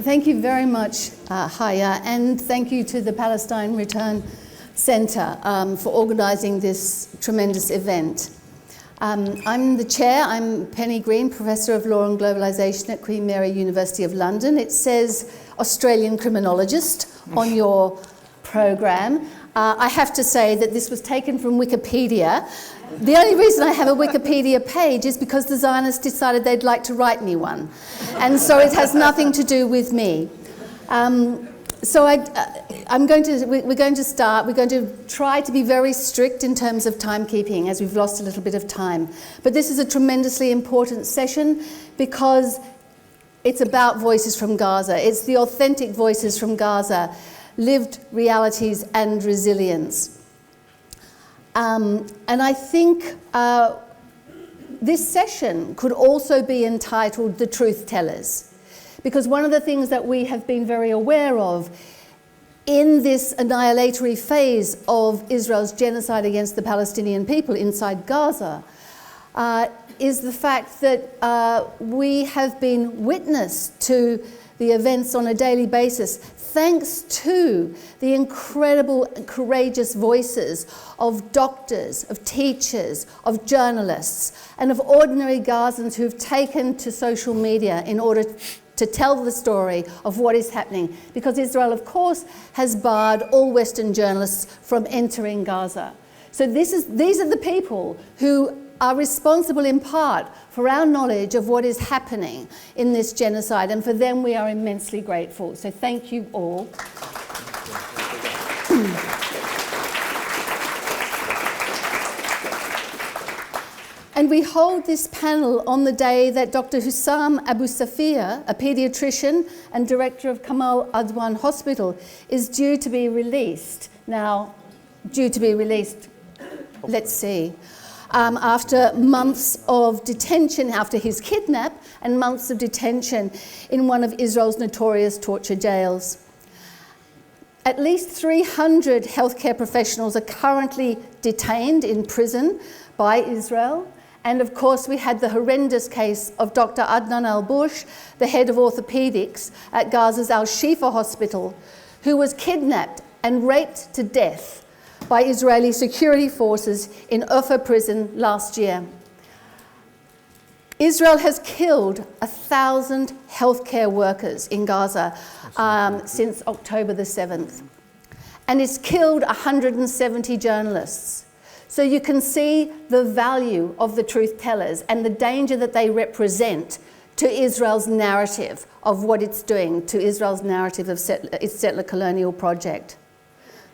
Thank you very much, Haya, and thank you to the Palestine Return Centre for organising this tremendous event. I'm the chair. I'm Penny Green, Professor of Law and Globalisation at Queen Mary University of London. It says Australian criminologist on your programme. I have to say that this was taken from Wikipedia. The only reason I have a Wikipedia page is because the Zionists decided they'd like to write me one. And so it has nothing to do with me. We're going to try to be very strict in terms of timekeeping, as we've lost a little bit of time. But this is a tremendously important session because it's about voices from Gaza. It's the authentic voices from Gaza, lived realities and resilience. And I think this session could also be entitled The Truth Tellers, because one of the things that we have been very aware of in this annihilatory phase of Israel's genocide against the Palestinian people inside Gaza is the fact that we have been witness to the events on a daily basis, thanks to the incredible, courageous voices of doctors, of teachers, of journalists, and of ordinary Gazans who've taken to social media in order to tell the story of what is happening. Because Israel, of course, has barred all Western journalists from entering Gaza. So these are the people who are responsible in part for our knowledge of what is happening in this genocide, and for them we are immensely grateful. So thank you all. And we hold this panel on the day that Dr. Hussam Abu Safia, a paediatrician and director of Kamal Adwan Hospital, is due to be released. Now, let's see. After months of detention, after his kidnap, and months of detention in one of Israel's notorious torture jails. At least 300 healthcare professionals are currently detained in prison by Israel. And of course, we had the horrendous case of Dr. Adnan al-Bush, the head of orthopedics at Gaza's Al-Shifa hospital, who was kidnapped and raped to death by Israeli security forces in Ufa prison last year. Israel has killed 1,000 healthcare workers in Gaza since October the 7th. And it's killed 170 journalists. So you can see the value of the truth tellers and the danger that they represent to Israel's narrative of what it's doing, to Israel's narrative of its settler colonial project.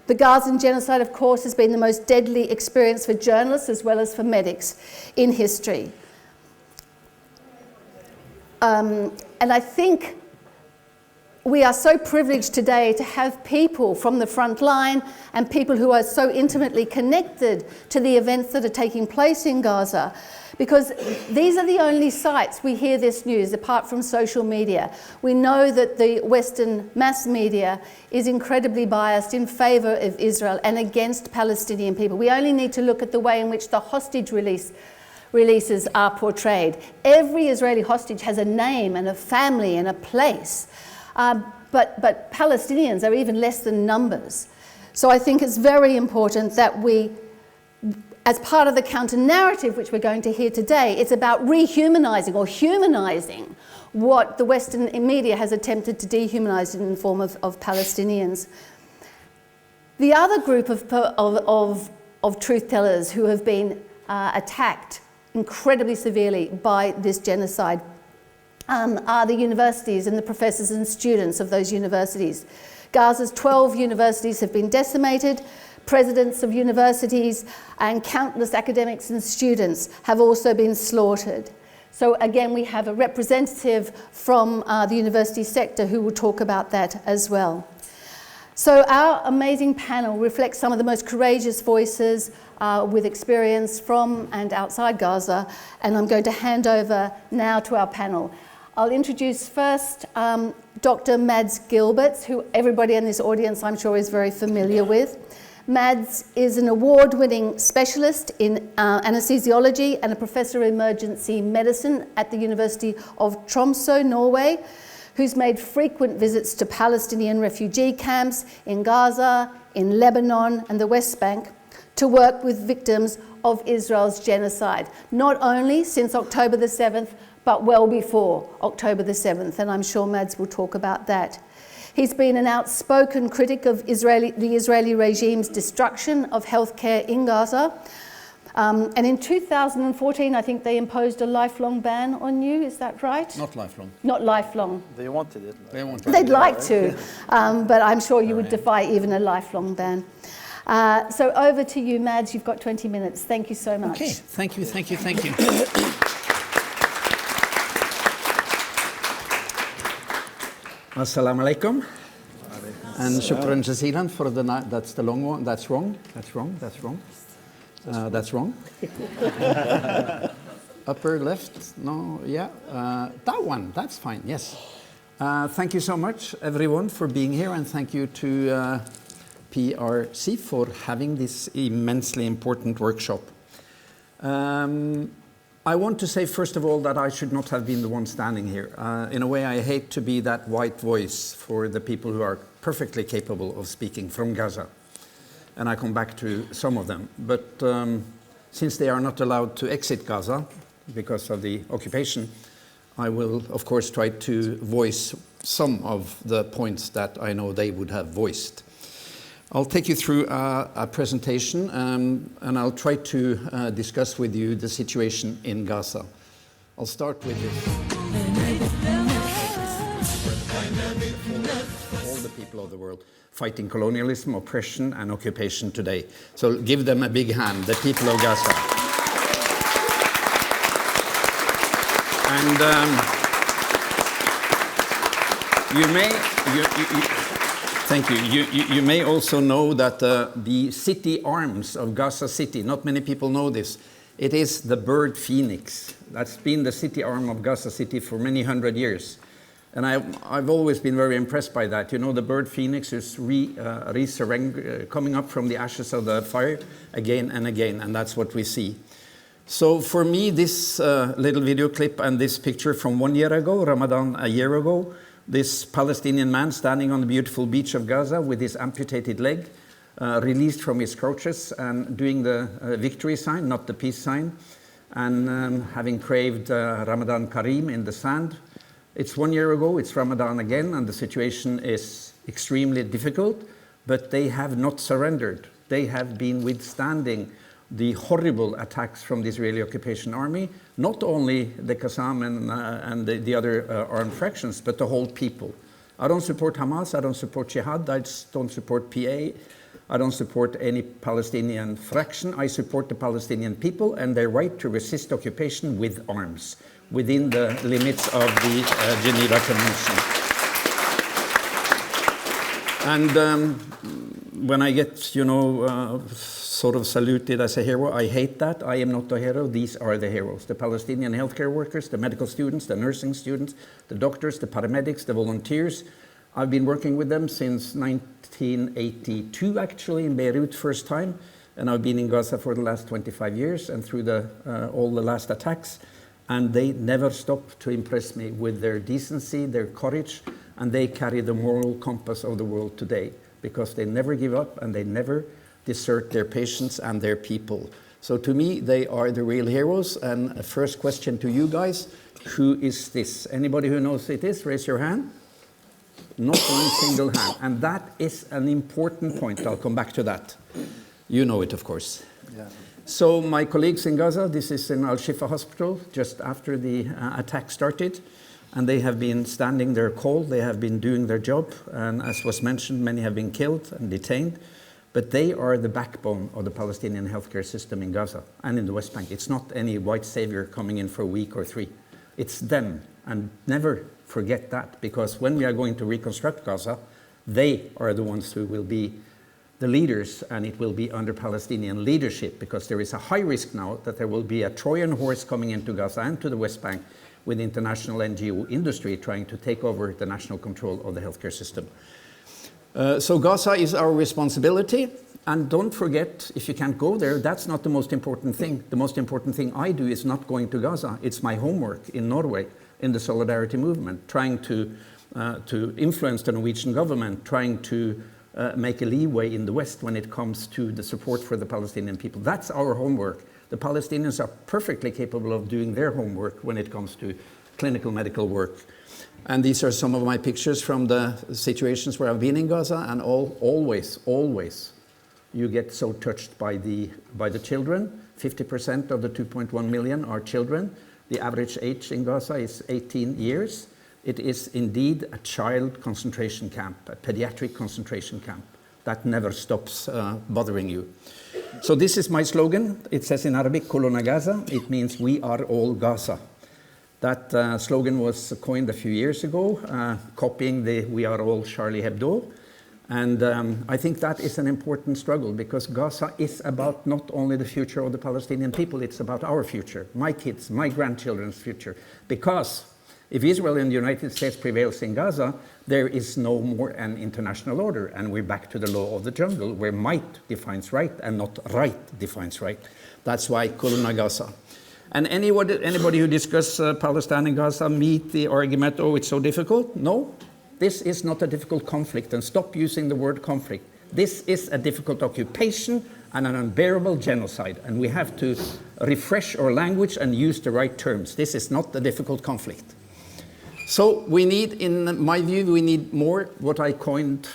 The Gazan genocide, of course, has been the most deadly experience for journalists as well as for medics in history. And I think we are so privileged today to have people from the front line and people who are so intimately connected to the events that are taking place in Gaza, because these are the only sites we hear this news apart from social media. We know that the Western mass media is incredibly biased in favour of Israel and against Palestinian people. We only need to look at the way in which the hostage releases are portrayed. Every Israeli hostage has a name and a family and a place. But Palestinians are even less than numbers. So I think it's very important that we, as part of the counter-narrative which we're going to hear today, it's about rehumanising or humanising what the Western media has attempted to dehumanise in the form of Palestinians. The other group of truth-tellers who have been attacked incredibly severely by this genocide are the universities and the professors and students of those universities. Gaza's 12 universities have been decimated. Presidents of universities and countless academics and students have also been slaughtered. So again, we have a representative from the university sector who will talk about that as well. So our amazing panel reflects some of the most courageous voices with experience from and outside Gaza, and I'm going to hand over now to our panel. I'll introduce first Dr. Mads Gilbert, who everybody in this audience I'm sure is very familiar with. Mads is an award-winning specialist in anesthesiology and a professor of emergency medicine at the University of Tromsø, Norway, who's made frequent visits to Palestinian refugee camps in Gaza, in Lebanon and the West Bank to work with victims of Israel's genocide, not only since October the 7th, but well before October the 7th, and I'm sure Mads will talk about that. He's been an outspoken critic of the Israeli regime's destruction of healthcare in Gaza. And in 2014, I think they imposed a lifelong ban on you, is that right? Not lifelong. Not lifelong. They wanted it. They'd like to, but I'm sure you would defy even a lifelong ban. So over to you, Mads. You've got 20 minutes. Thank you so much. Okay, thank you. Assalamu alaikum. And shukran jazilan for the night. That's the long one. That's wrong. That's wrong. Upper left. No, yeah. That one. That's fine. Yes. Thank you so much, everyone, for being here, and thank you to PRC for having this immensely important workshop. I want to say, first of all, that I should not have been the one standing here. In a way, I hate to be that white voice for the people who are perfectly capable of speaking from Gaza. And I come back to some of them. But since they are not allowed to exit Gaza because of the occupation, I will, of course, try to voice some of the points that I know they would have voiced. I'll take you through a presentation, and I'll try to discuss with you the situation in Gaza. I'll start with this. All the people of the world fighting colonialism, oppression, and occupation today. So give them a big hand, the people of Gaza. And thank you. You may also know that the city arms of Gaza City, not many people know this, it is the bird phoenix. That's been the city arm of Gaza City for many hundred years. And I've always been very impressed by that. You know, the bird phoenix is coming up from the ashes of the fire again and again, and that's what we see. So for me, this little video clip and this picture from 1 year ago, Ramadan a year ago, this Palestinian man standing on the beautiful beach of Gaza with his amputated leg, released from his crutches and doing the victory sign, not the peace sign, and having craved Ramadan Kareem in the sand. It's 1 year ago, it's Ramadan again, and the situation is extremely difficult, but they have not surrendered. They have been withstanding the horrible attacks from the Israeli occupation army, not only the Qassam and the other armed fractions, but the whole people. I don't support Hamas, I don't support Jihad, I don't support PA, I don't support any Palestinian fraction. I support the Palestinian people and their right to resist occupation with arms, within the limits of the Geneva Convention. And when I get, sort of saluted as a hero, I hate that. I am not a hero. These are the heroes. The Palestinian healthcare workers, the medical students, the nursing students, the doctors, the paramedics, the volunteers. I've been working with them since 1982, actually, in Beirut first time. And I've been in Gaza for the last 25 years and through all the last attacks. And they never stop to impress me with their decency, their courage, and they carry the moral compass of the world today, because they never give up and they never desert their patients and their people. So to me, they are the real heroes. And a first question to you guys, who is this? Anybody who knows it is, raise your hand. Not one single hand. And that is an important point. I'll come back to that. You know it, of course. Yeah. So my colleagues in Gaza, this is in Al-Shifa hospital, just after the attack started. And they have been standing their call. They have been doing their job. And as was mentioned, many have been killed and detained. But they are the backbone of the Palestinian healthcare system in Gaza and in the West Bank. It's not any white savior coming in for a week or 3. It's them. And never forget that, because when we are going to reconstruct Gaza, they are the ones who will be the leaders, and it will be under Palestinian leadership, because there is a high risk now that there will be a Trojan horse coming into Gaza and to the West Bank with international NGO industry trying to take over the national control of the healthcare system. So Gaza is our responsibility, and don't forget, if you can't go there, that's not the most important thing. The most important thing I do is not going to Gaza. It's my homework in Norway, in the Solidarity Movement, trying to to influence the Norwegian government, trying to make a leeway in the West when it comes to the support for the Palestinian people. That's our homework. The Palestinians are perfectly capable of doing their homework when it comes to clinical medical work. And these are some of my pictures from the situations where I've been in Gaza, and always you get so touched by the children. 50% of the 2.1 million are children. The average age in Gaza is 18 years. It is indeed a child concentration camp, a pediatric concentration camp that never stops bothering you. So this is my slogan. It says in Arabic, "Kuluna Gaza." It means we are all Gaza. That slogan was coined a few years ago, copying the "We are all Charlie Hebdo." And I think that is an important struggle, because Gaza is about not only the future of the Palestinian people, it's about our future, my kids, my grandchildren's future. Because if Israel and the United States prevails in Gaza, there is no more an international order, and we're back to the law of the jungle, where might defines right and not right defines right. That's why Kuluna Gaza. And anybody who discusses Palestine and Gaza meet the argument, oh, it's so difficult. No, this is not a difficult conflict, and stop using the word conflict. This is a difficult occupation and an unbearable genocide, and we have to refresh our language and use the right terms. This is not a difficult conflict. So we need, in my view, we need more what I coined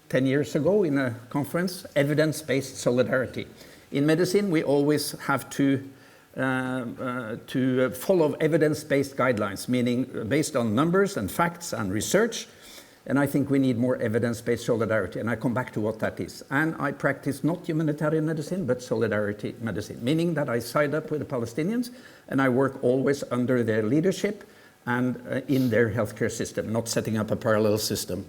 10 years ago in a conference, evidence-based solidarity. In medicine, we always have to follow evidence-based guidelines, meaning based on numbers and facts and research. And I think we need more evidence-based solidarity, and I come back to what that is. And I practice not humanitarian medicine, but solidarity medicine, meaning that I side up with the Palestinians, and I work always under their leadership and in their healthcare system, not setting up a parallel system.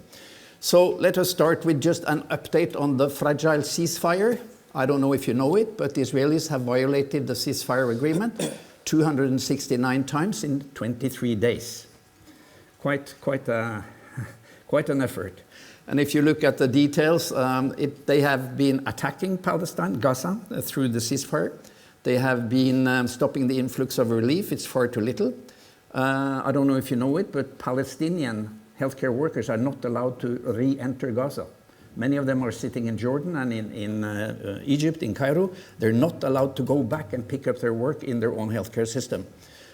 So let us start with just an update on the fragile ceasefire. I don't know if you know it, but the Israelis have violated the ceasefire agreement 269 times in 23 days. Quite an effort. And if you look at the details, they have been attacking Palestine, Gaza, through the ceasefire. They have been stopping the influx of relief. It's far too little. I don't know if you know it, but Palestinian healthcare workers are not allowed to re-enter Gaza. Many of them are sitting in Jordan and in Egypt, in Cairo. They're not allowed to go back and pick up their work in their own healthcare system.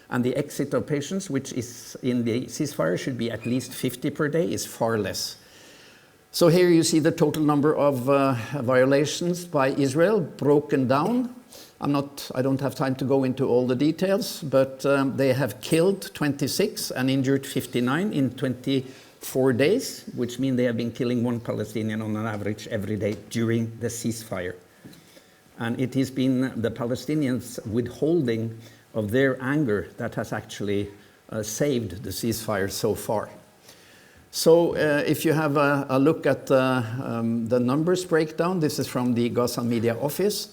And the exit of patients, which is in the ceasefire, should be at least 50 per day, is far less. So here you see the total number of violations by Israel broken down. I don't have time to go into all the details, but they have killed 26 and injured 59 in 24 days, which means they have been killing one Palestinian on an average every day during the ceasefire. And it has been the Palestinians' withholding of their anger that has actually saved the ceasefire so far. So if you have a look at the numbers breakdown, this is from the Gaza Media Office.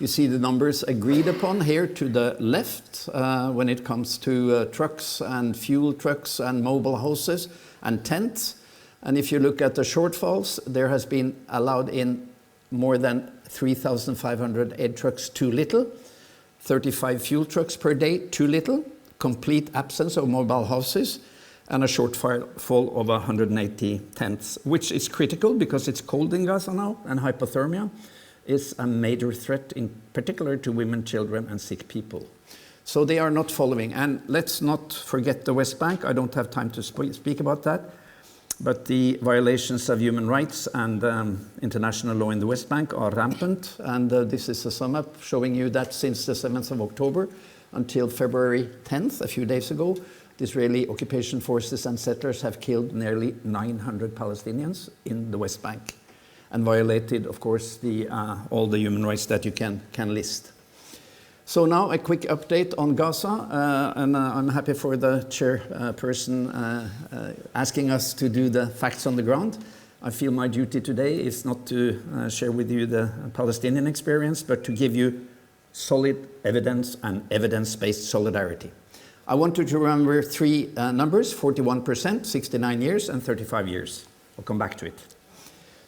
You see the numbers agreed upon here to the left when it comes to trucks and fuel trucks and mobile houses and tents. And if you look at the shortfalls, there has been allowed in more than 3,500 aid trucks too little, 35 fuel trucks per day too little, complete absence of mobile houses, and a shortfall of 180 tents, which is critical because it's cold in Gaza now, and hypothermia is a major threat, in particular to women, children, and sick people. So they are not following. And let's not forget the West Bank. I don't have time to speak about that. But the violations of human rights and international law in the West Bank are rampant. And this is a sum up showing you that since the 7th of October until February 10th, a few days ago, the Israeli occupation forces and settlers have killed nearly 900 Palestinians in the West Bank, and violated, of course, all the human rights that you can list. So now a quick update on Gaza, and I'm happy for the chairperson asking us to do the facts on the ground. I feel my duty today is not to share with you the Palestinian experience, but to give you solid evidence and evidence-based solidarity. I want you to remember three numbers: 41%, 69 years, and 35 years. I'll come back to it.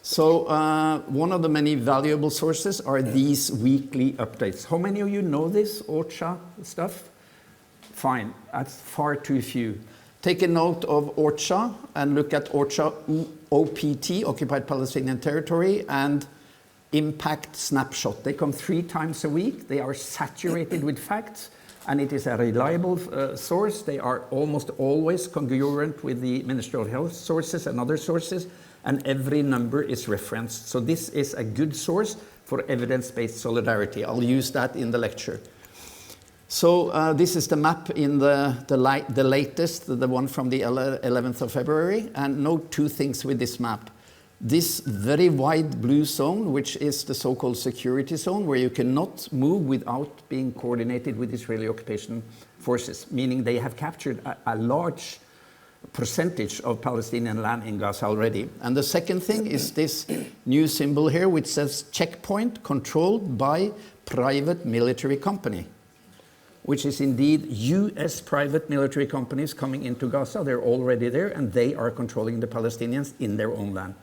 So one of the many valuable sources are these weekly updates. How many of you know this OCHA stuff? Fine, that's far too few. Take a note of ORCHA and look at ORCHA OPT, Occupied Palestinian Territory, and Impact Snapshot. They come 3 times a week. They are saturated with facts, and it is a reliable source. They are almost always congruent with the Ministry of Health sources and other sources, and every number is referenced. So this is a good source for evidence-based solidarity. I'll use that in the lecture. So this is the map in the latest, the one from the 11th of February, and note 2 things with this map. This very wide blue zone, which is the so-called security zone, where you cannot move without being coordinated with Israeli occupation forces, meaning they have captured a large percentage of Palestinian land in Gaza already. And the second thing is this new symbol here, which says checkpoint controlled by private military company, which is indeed US private military companies coming into Gaza. They're already there, and they are controlling the Palestinians in their own land.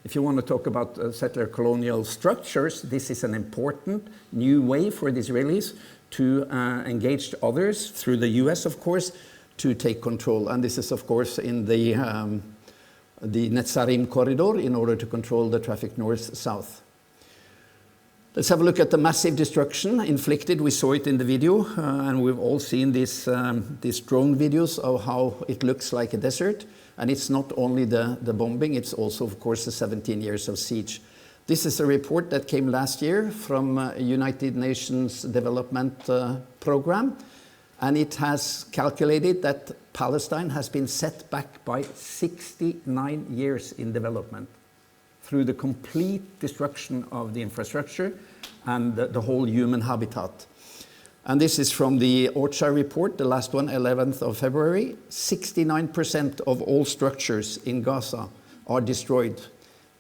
If you want to talk about settler colonial structures, this is an important new way for the Israelis to engage others, through the US, of course, to take control. And this is, of course, in the Netzarim corridor in order to control the traffic north-south. Let's have a look at the massive destruction inflicted. We saw it in the video, and we've all seen these drone videos of how it looks like a desert. And it's not only the bombing, it's also, of course, the 17 years of siege. This is a report that came last year from United Nations Development Program, and it has calculated that Palestine has been set back by 69 years in development, through the complete destruction of the infrastructure and the whole human habitat. And this is from the ORCHA report, the last one, 11th of February. 69% of all structures in Gaza are destroyed.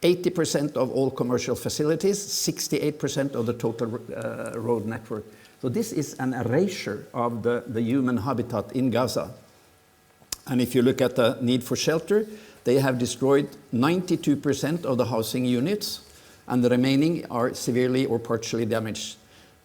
80% of all commercial facilities, 68% of the total road network. So this is an erasure of the human habitat in Gaza. And if you look at the need for shelter, they have destroyed 92% of the housing units, and the remaining are severely or partially damaged.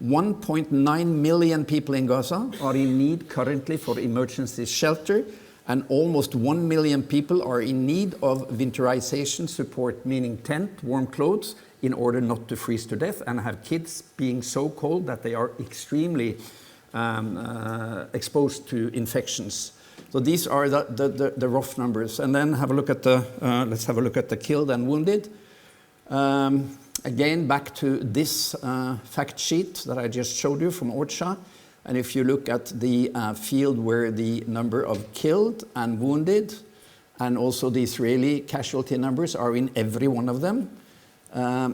1.9 million people in Gaza are in need currently for emergency shelter, and almost 1 million people are in need of winterization support, meaning tent, warm clothes, in order not to freeze to death and have kids being so cold that they are extremely exposed to infections. So these are the rough numbers. And then have a look at let's have a look at the killed and wounded. Again, back to this fact sheet that I just showed you from ORCHA. And if you look at the field where the number of killed and wounded, and also the Israeli casualty numbers are in every one of them,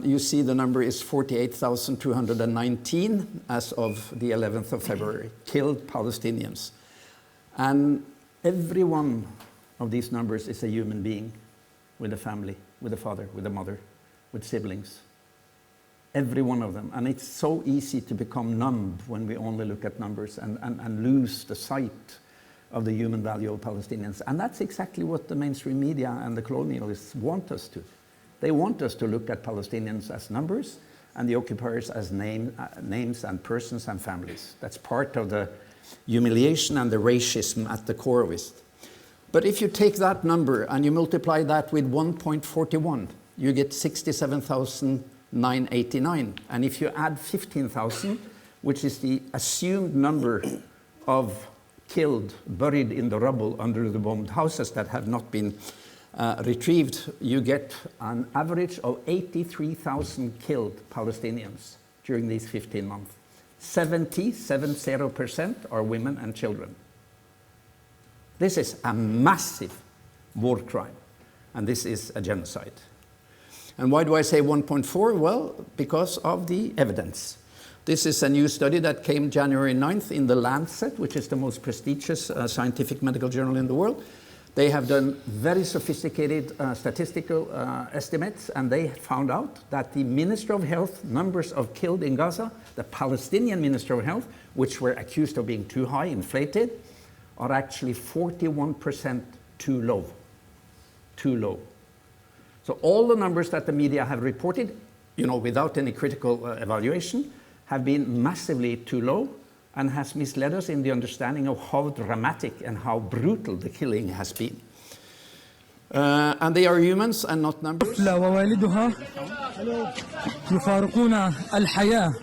you see the number is 48,219 as of the 11th of February, killed Palestinians. And every one of these numbers is a human being with a family, with a father, with a mother, with siblings. Every one of them. And it's so easy to become numb when we only look at numbers and lose the sight of the human value of Palestinians. And that's exactly what the mainstream media and the colonialists want us to. They want us to look at Palestinians as numbers and the occupiers as names and persons and families. That's part of the humiliation and the racism at the core of it. But if you take that number and you multiply that with 1.41, you get 67,989. And if you add 15,000, which is the assumed number of killed, buried in the rubble under the bombed houses that have not been retrieved, you get an average of 83,000 killed Palestinians during these 15 months. 70% are women and children. This is a massive war crime, and this is a genocide. And why do I say 1.4? Well, because of the evidence. This is a new study that came January 9th in The Lancet, which is the most prestigious scientific medical journal in the world. They have done very sophisticated statistical estimates, and they found out that the Minister of Health numbers of killed in Gaza, the Palestinian Minister of Health, which were accused of being too high, inflated, are actually 41% too low. Too low. So all the numbers that the media have reported, without any critical evaluation, have been massively too low, and has misled us in the understanding of how dramatic and how brutal the killing has been. And they are humans and not numbers. طفلة ووالدها يفارقون الحياة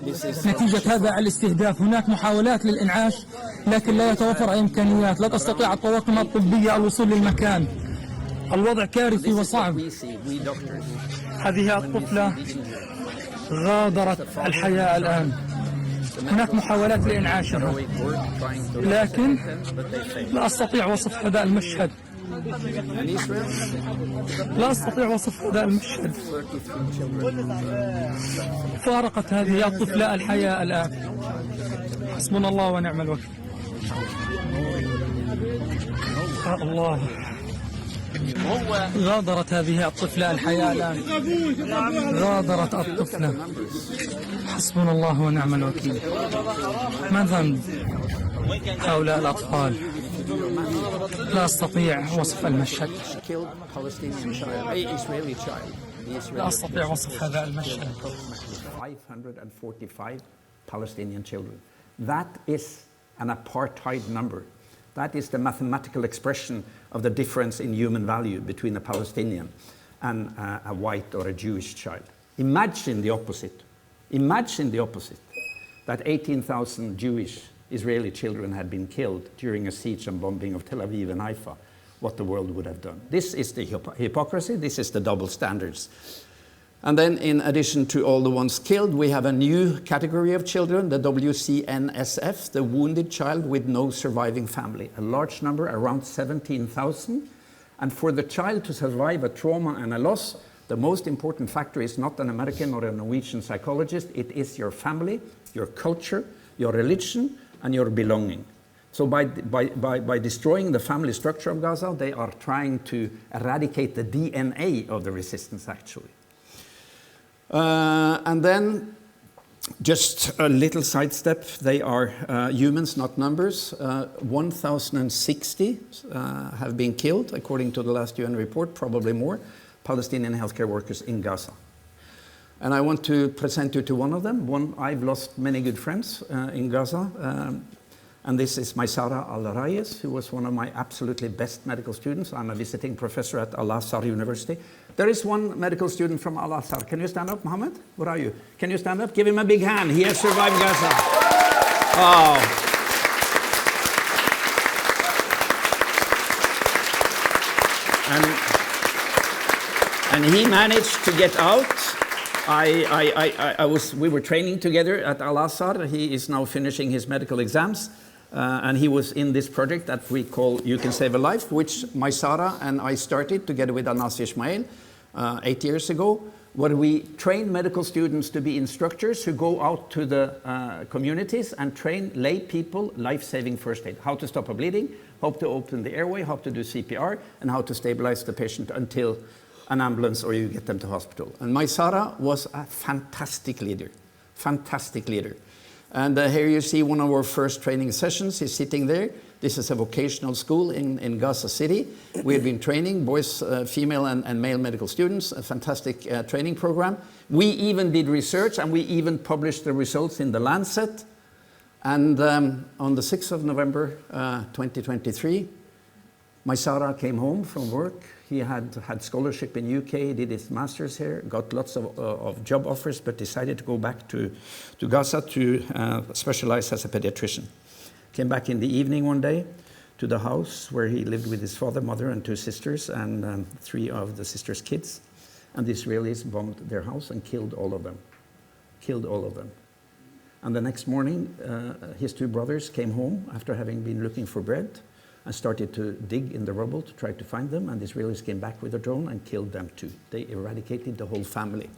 نتيجة هذا الاستهداف. هناك محاولات للإنعاش لكن لا يتوفر إمكانيات، لا تستطيع الطواقم الطبية الوصول للمكان. الوضع كارثي وصعب. هذه الطفلة غادرت الحياة الآن. هناك محاولات لإنعاشها لكن لا أستطيع وصف هذا المشهد. لا أستطيع وصف هذا المشهد. فارقت هذه الطفلة الحياة الآن. حسبنا الله ونعم الوكيل. يا الله، غادرت هذه الطفلة الحياة الآن. غادرت الطفلة. حسبنا الله ونعم الوكيل. ما ذنب هؤلاء الأطفال؟ لا أستطيع وصف المشهد. لا أستطيع وصف هذا المشهد. 545 Palestinian children. That is an apartheid number. That is the mathematical expression of the difference in human value between a Palestinian and a white or a Jewish child. Imagine the opposite. Imagine the opposite. That 18,000 Jewish Israeli children had been killed during a siege and bombing of Tel Aviv and Haifa, what the world would have done. This is the hypocrisy, this is the double standards. And then in addition to all the ones killed, we have a new category of children, the WCNSF, the wounded child with no surviving family. A large number, around 17,000. And for the child to survive a trauma and a loss, the most important factor is not an American or a Norwegian psychologist, it is your family, your culture, your religion, and your belonging. So by destroying the family structure of Gaza, they are trying to eradicate the DNA of the resistance, actually. And then, just a little sidestep, they are humans, not numbers. 1,060 have been killed, according to the last UN report, probably more, Palestinian healthcare workers in Gaza. And I want to present you to one of them. I've lost many good friends in Gaza. And this is Maysara Al-Rayes, who was one of my absolutely best medical students. I'm a visiting professor at Al-Azhar University. There is one medical student from Al-Azhar. Can you stand up, Mohammed? Where are you? Can you stand up? Give him a big hand. He has survived Gaza. Oh. And he managed to get out. We were training together at Al-Azhar. He is now finishing his medical exams. And he was in this project that we call You Can Save a Life, which Maysara and I started together with Anas Ismail 8 years ago, where we train medical students to be instructors who go out to the communities and train lay people life-saving first aid. How to stop a bleeding, how to open the airway, how to do CPR, and how to stabilize the patient until an ambulance or you get them to hospital. And Maysara was a fantastic leader, fantastic leader. And here you see one of our first training sessions. He's sitting there. This is a vocational school in Gaza City. We have been training boys, female and male medical students, a fantastic training program. We even did research and we even published the results in The Lancet. And on the 6th of November 2023, Maysara came home from work. He had scholarship in UK, he did his master's here, got lots of job offers, but decided to go back to Gaza to specialize as a pediatrician. Came back in the evening one day to the house where he lived with his father, mother, and 2 sisters, and 3 of the sisters' kids. And the Israelis bombed their house and killed all of them. Killed all of them. And the next morning, his 2 brothers came home after having been looking for bread, and started to dig in the rubble to try to find them, and the Israelis came back with a drone and killed them too. They eradicated the whole family.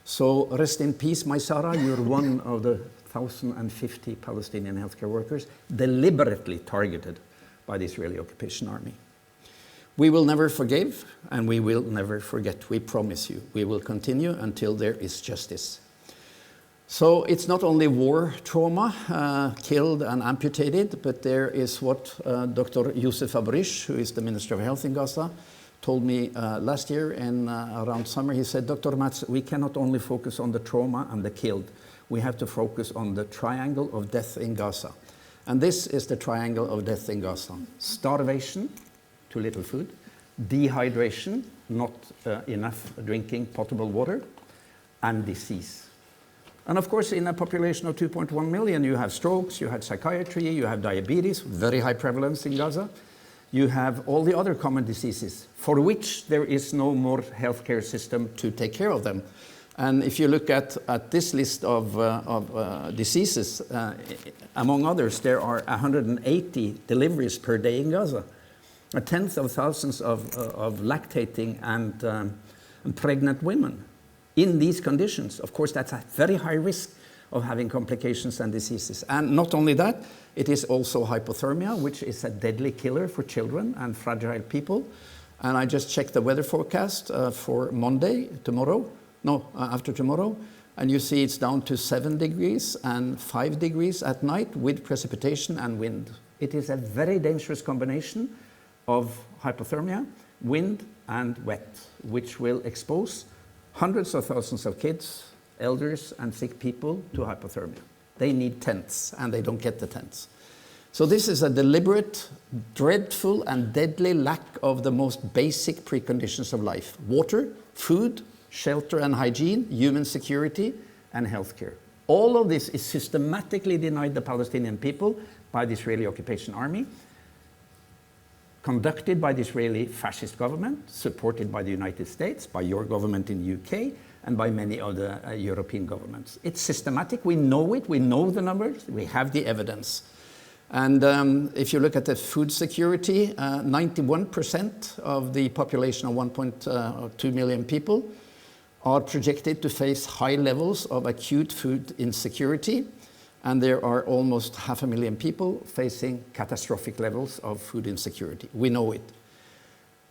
So rest in peace, Maysara. You're one of the 1,050 Palestinian healthcare workers deliberately targeted by the Israeli occupation army. We will never forgive, and we will never forget. We promise you. We will continue until there is justice. So it's not only war trauma, killed and amputated, but there is what Dr. Youssef Abrish, who is the Minister of Health in Gaza, told me last year in around summer. He said, Dr. Mats, we cannot only focus on the trauma and the killed. we have to focus on the triangle of death in Gaza. And this is the triangle of death in Gaza. Starvation, too little food. Dehydration, not enough drinking potable water. And disease. And of course, in a population of 2.1 million, you have strokes, you have psychiatry, you have diabetes, very high prevalence in Gaza. You have all the other common diseases for which there is no more healthcare system to take care of them. And if you look at this list of diseases, among others, there are 180 deliveries per day in Gaza. Tens of thousands of lactating and pregnant women. In these conditions, of course, that's a very high risk of having complications and diseases. And not only that, it is also hypothermia, which is a deadly killer for children and fragile people. And I just checked the weather forecast for Monday, after tomorrow, and you see it's down to 7 degrees and 5 degrees at night with precipitation and wind. It is a very dangerous combination of hypothermia, wind, and wet, which will expose hundreds of thousands of kids, elders, and sick people to hypothermia. They need tents, and they don't get the tents. So this is a deliberate, dreadful, and deadly lack of the most basic preconditions of life: water, food, shelter and hygiene, human security, and healthcare. All of this is systematically denied the Palestinian people by the Israeli occupation army, conducted by the Israeli fascist government, supported by the United States, by your government in the UK, and by many other European governments. It's systematic, we know it, we know the numbers, we have the evidence. And if you look at the food security, 91% of the population of 1.2 million people are projected to face high levels of acute food insecurity. And there are almost 500,000 people facing catastrophic levels of food insecurity. We know it.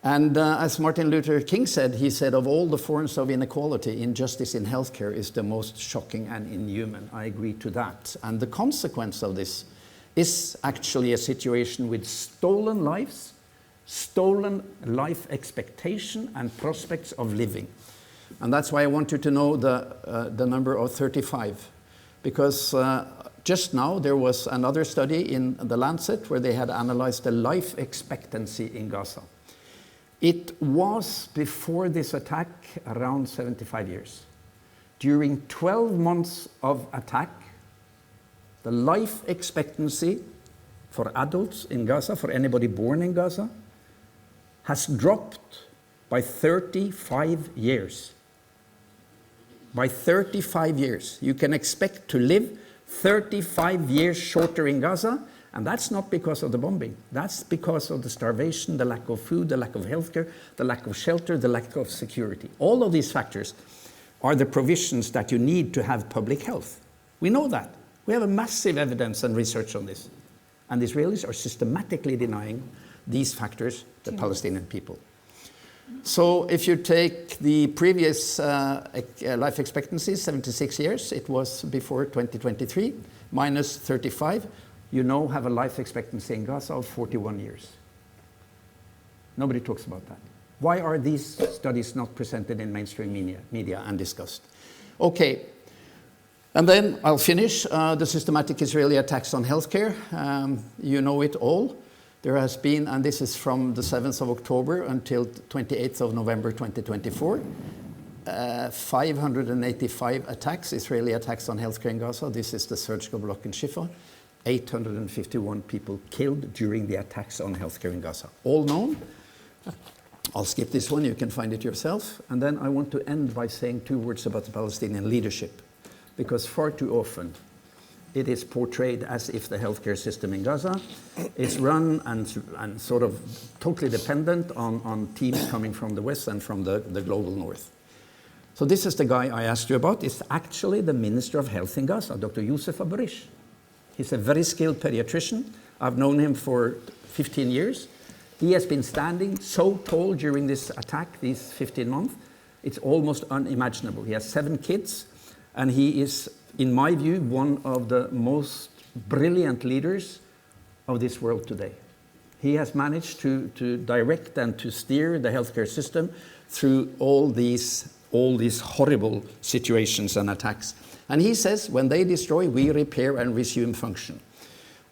And as Martin Luther King said, he said, of all the forms of inequality, injustice in healthcare is the most shocking and inhuman. I agree to that. And the consequence of this is actually a situation with stolen lives, stolen life expectation and prospects of living. And that's why I want you to know the number of 35. Because just now there was another study in The Lancet where they had analyzed the life expectancy in Gaza. It was, before this attack, around 75 years. During 12 months of attack, the life expectancy for adults in Gaza, for anybody born in Gaza, has dropped by 35 years. By 35 years. You can expect to live 35 years shorter in Gaza, and that's not because of the bombing. That's because of the starvation, the lack of food, the lack of healthcare, the lack of shelter, the lack of security. All of these factors are the provisions that you need to have public health. We know that. We have a massive evidence and research on this. And the Israelis are systematically denying these factors to the Palestinian people. So if you take the previous life expectancy, 76 years, it was before 2023, minus 35, you now have a life expectancy in Gaza of 41 years. Nobody talks about that. Why are these studies not presented in mainstream media and discussed? Okay, and then I'll finish. The systematic Israeli attacks on healthcare. You know it all. There has been, and this is from the 7th of October until 28th of November 2024, 585 attacks, Israeli attacks on healthcare in Gaza. This is the surgical block in Shifa. 851 people killed during the attacks on healthcare in Gaza. All known. I'll skip this one, you can find it yourself. And then I want to end by saying 2 words about the Palestinian leadership, because far too often it is portrayed as if the healthcare system in Gaza is run and sort of totally dependent on teams coming from the West and from the global North. So this is the guy I asked you about. It's actually the Minister of Health in Gaza, Dr. Youssef Abarish. He's a very skilled pediatrician. I've known him for 15 years. He has been standing so tall during this attack, these 15 months, it's almost unimaginable. He has 7 kids, and he is, in my view, one of the most brilliant leaders of this world today. He has managed to direct and to steer the healthcare system through all these horrible situations and attacks. And he says, when they destroy, we repair and resume function.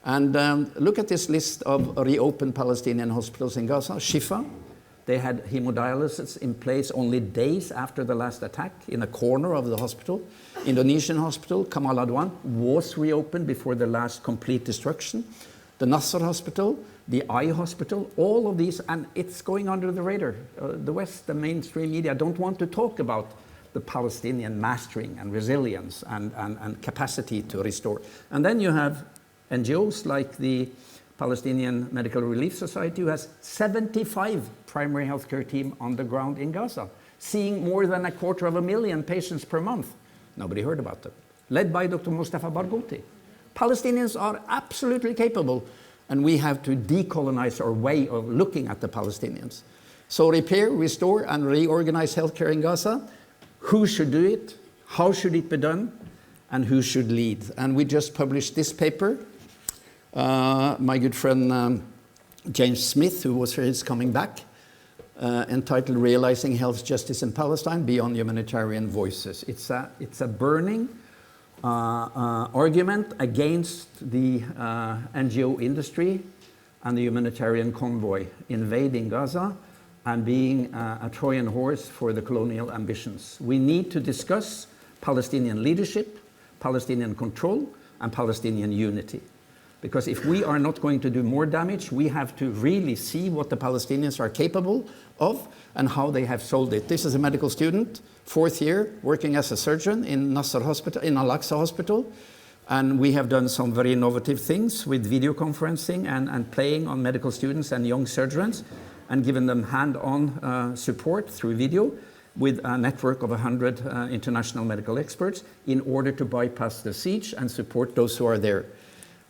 And look at this list of reopened Palestinian hospitals in Gaza. Shifa, they had hemodialysis in place only days after the last attack in a corner of the hospital. Indonesian hospital, Kamal Adwan, was reopened before the last complete destruction. The Nasser hospital, the Eye hospital, all of these, and it's going under the radar. The West, the mainstream media don't want to talk about the Palestinian mastering and resilience and capacity to restore. And then you have NGOs like the Palestinian Medical Relief Society, who has 75 primary healthcare team on the ground in Gaza, seeing more than 250,000 patients per month. Nobody heard about them. Led by Dr. Mustafa Barghouti. Palestinians are absolutely capable, and we have to decolonize our way of looking at the Palestinians. So repair, restore, and reorganize healthcare in Gaza. Who should do it? How should it be done? And who should lead? And we just published this paper. My good friend James Smith, who was here, is coming back, entitled Realizing Health Justice in Palestine Beyond Humanitarian Voices. It's a burning argument against the NGO industry and the humanitarian convoy invading Gaza and being a Trojan horse for the colonial ambitions. We need to discuss Palestinian leadership, Palestinian control, and Palestinian unity. Because if we are not going to do more damage, we have to really see what the Palestinians are capable of and how they have sold it. This is a medical student, 4th year, working as a surgeon in Nasser Hospital, in Al-Aqsa Hospital. And we have done some very innovative things with video conferencing and playing on medical students and young surgeons and given them hand-on support through video with a network of 100 international medical experts in order to bypass the siege and support those who are there.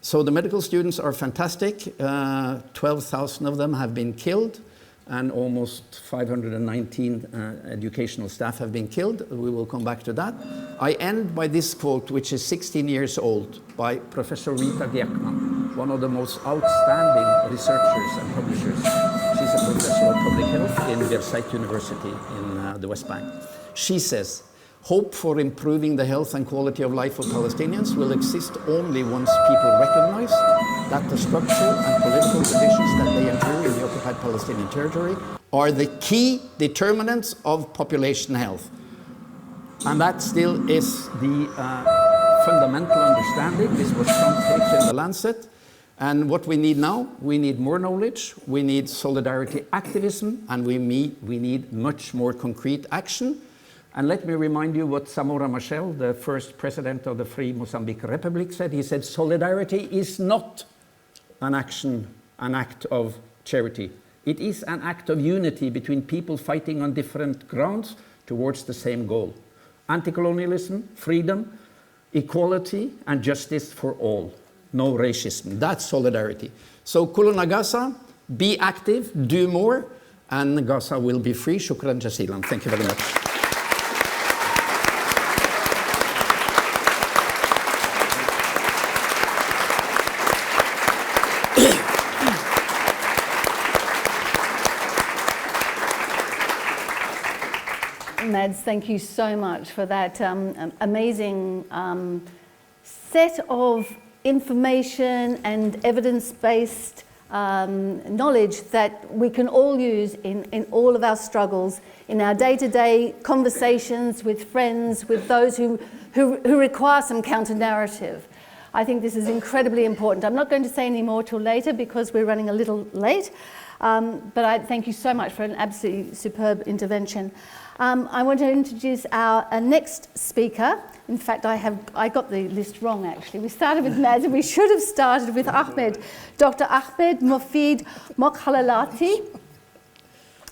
So the medical students are fantastic. 12,000 of them have been killed, and almost 519 educational staff have been killed. We will come back to that. I end by this quote, which is 16 years old, by Professor Rita Diekman, one of the most outstanding researchers and publishers. She's a professor of public health in Gilbert University in the West Bank. She says, hope for improving the health and quality of life of Palestinians will exist only once people recognize that the structural and political conditions that they endure in the occupied Palestinian territory are the key determinants of population health. And that still is the fundamental understanding. This was front page in The Lancet. And what we need now, we need more knowledge, we need solidarity activism, and we need much more concrete action. And let me remind you what Samora Machel, the first president of the Free Mozambique Republic, said. He said, solidarity is not an act of charity. It is an act of unity between people fighting on different grounds towards the same goal. Anti-colonialism, freedom, equality, and justice for all. No racism. That's solidarity. So Kuluna Gaza, be active, do more, and Gaza will be free. Shukran jazilan. Thank you very much. Mads, thank you so much for that amazing set of information and evidence-based knowledge that we can all use in all of our struggles, in our day-to-day conversations with friends, with those who require some counter-narrative. I think this is incredibly important. I'm not going to say any more till later because we're running a little late, but I thank you so much for an absolutely superb intervention. I want to introduce our next speaker. In fact, I got the list wrong, actually. We started with Mads, and we should have started with Ahmed. Dr. Ahmed Mukhallalati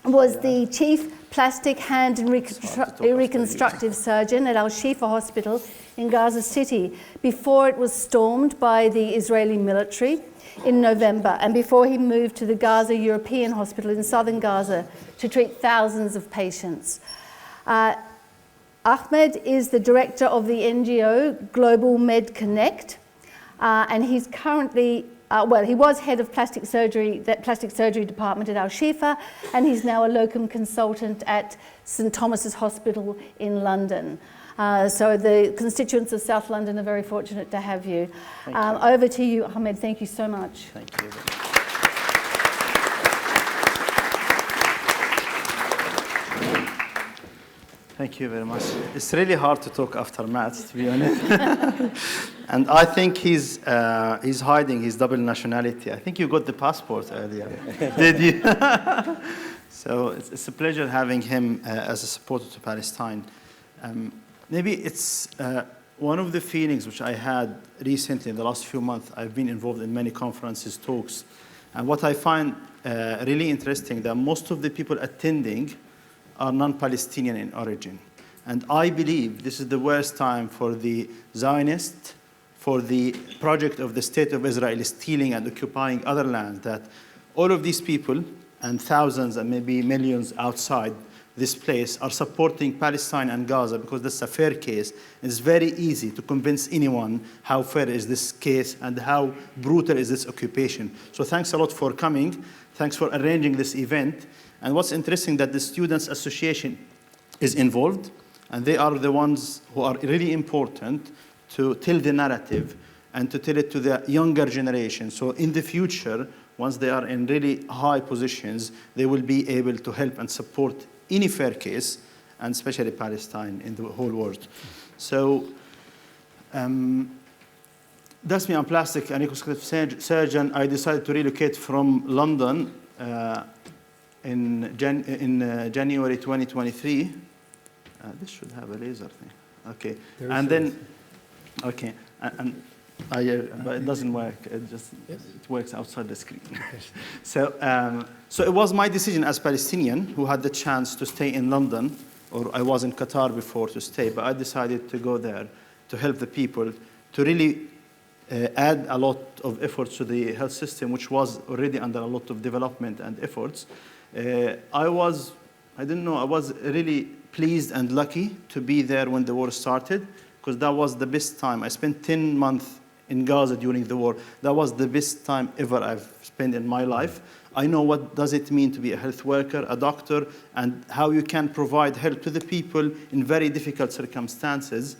was the chief plastic hand and reconstructive surgeon at Al Shifa Hospital in Gaza City before it was stormed by the Israeli military in November, and before he moved to the Gaza European Hospital in southern Gaza to treat thousands of patients. Ahmed is the director of the NGO Global Med Connect, and he's currently, he was head of plastic surgery department at Al Shifa, and he's now a locum consultant at St Thomas's Hospital in London. So the constituents of South London are very fortunate to have you. Over to you, Ahmed. Thank you so much. Thank you. Thank you very much. It's really hard to talk after Matt, to be honest. And I think he's hiding his double nationality. I think you got the passport earlier. Did you? So it's a pleasure having him as a supporter to Palestine. Maybe it's one of the feelings which I had recently in the last few months. I've been involved in many conferences, talks. And what I find really interesting, that most of the people attending are non-Palestinian in origin. And I believe this is the worst time for the Zionists, for the project of the State of Israel stealing and occupying other lands, that all of these people, and thousands and maybe millions outside this place, are supporting Palestine and Gaza because that's a fair case. It's very easy to convince anyone how fair is this case and how brutal is this occupation. So thanks a lot for coming. Thanks for arranging this event. And what's interesting that the Students' Association is involved, and they are the ones who are really important to tell the narrative and to tell it to the younger generation. So in the future, once they are in really high positions, they will be able to help and support any fair case, and especially Palestine in the whole world. So that's me. I'm plastic and reconstructive surgeon. I decided to relocate from London in January 2023. This should have a laser thing. Okay. And then, okay. But it doesn't work. It works outside the screen. So it was my decision as Palestinian who had the chance to stay in London, or I was in Qatar before to stay, but I decided to go there to help the people, to really add a lot of efforts to the health system, which was already under a lot of development and efforts. I was really pleased and lucky to be there when the war started, because that was the best time. I spent 10 months in Gaza during the war. That was the best time ever I've spent in my life. I know what does it mean to be a health worker, a doctor, and how you can provide help to the people in very difficult circumstances.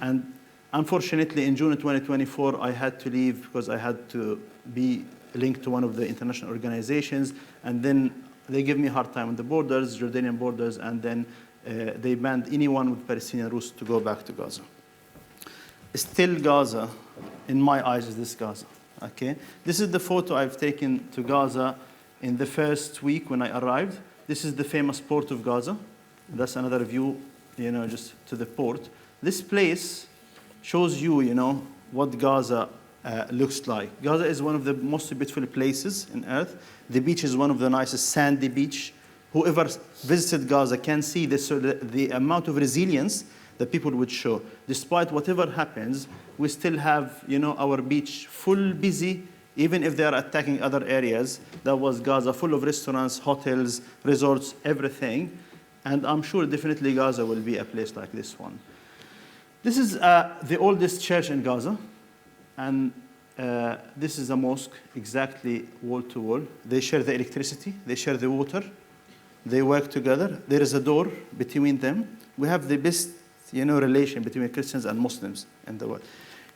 And unfortunately, in June 2024, I had to leave because I had to be linked to one of the international organizations. And then they gave me a hard time on the borders, Jordanian borders, and then they banned anyone with Palestinian roots to go back to Gaza. Still Gaza, in my eyes, is this Gaza, okay? This is the photo I've taken to Gaza in the first week when I arrived. This is the famous port of Gaza. That's another view, just to the port. This place shows you, what Gaza looks like. Gaza is one of the most beautiful places on earth. The beach is one of the nicest sandy beach. Whoever visited Gaza can see this, the amount of resilience that people would show. Despite whatever happens, we still have, our beach full busy, even if they are attacking other areas. That was Gaza, full of restaurants, hotels, resorts, everything. And I'm sure definitely Gaza will be a place like this one. This is the oldest church in Gaza. And this is a mosque, exactly wall to wall. They share the electricity, they share the water, they work together. There is a door between them. We have the best, relation between Christians and Muslims in the world.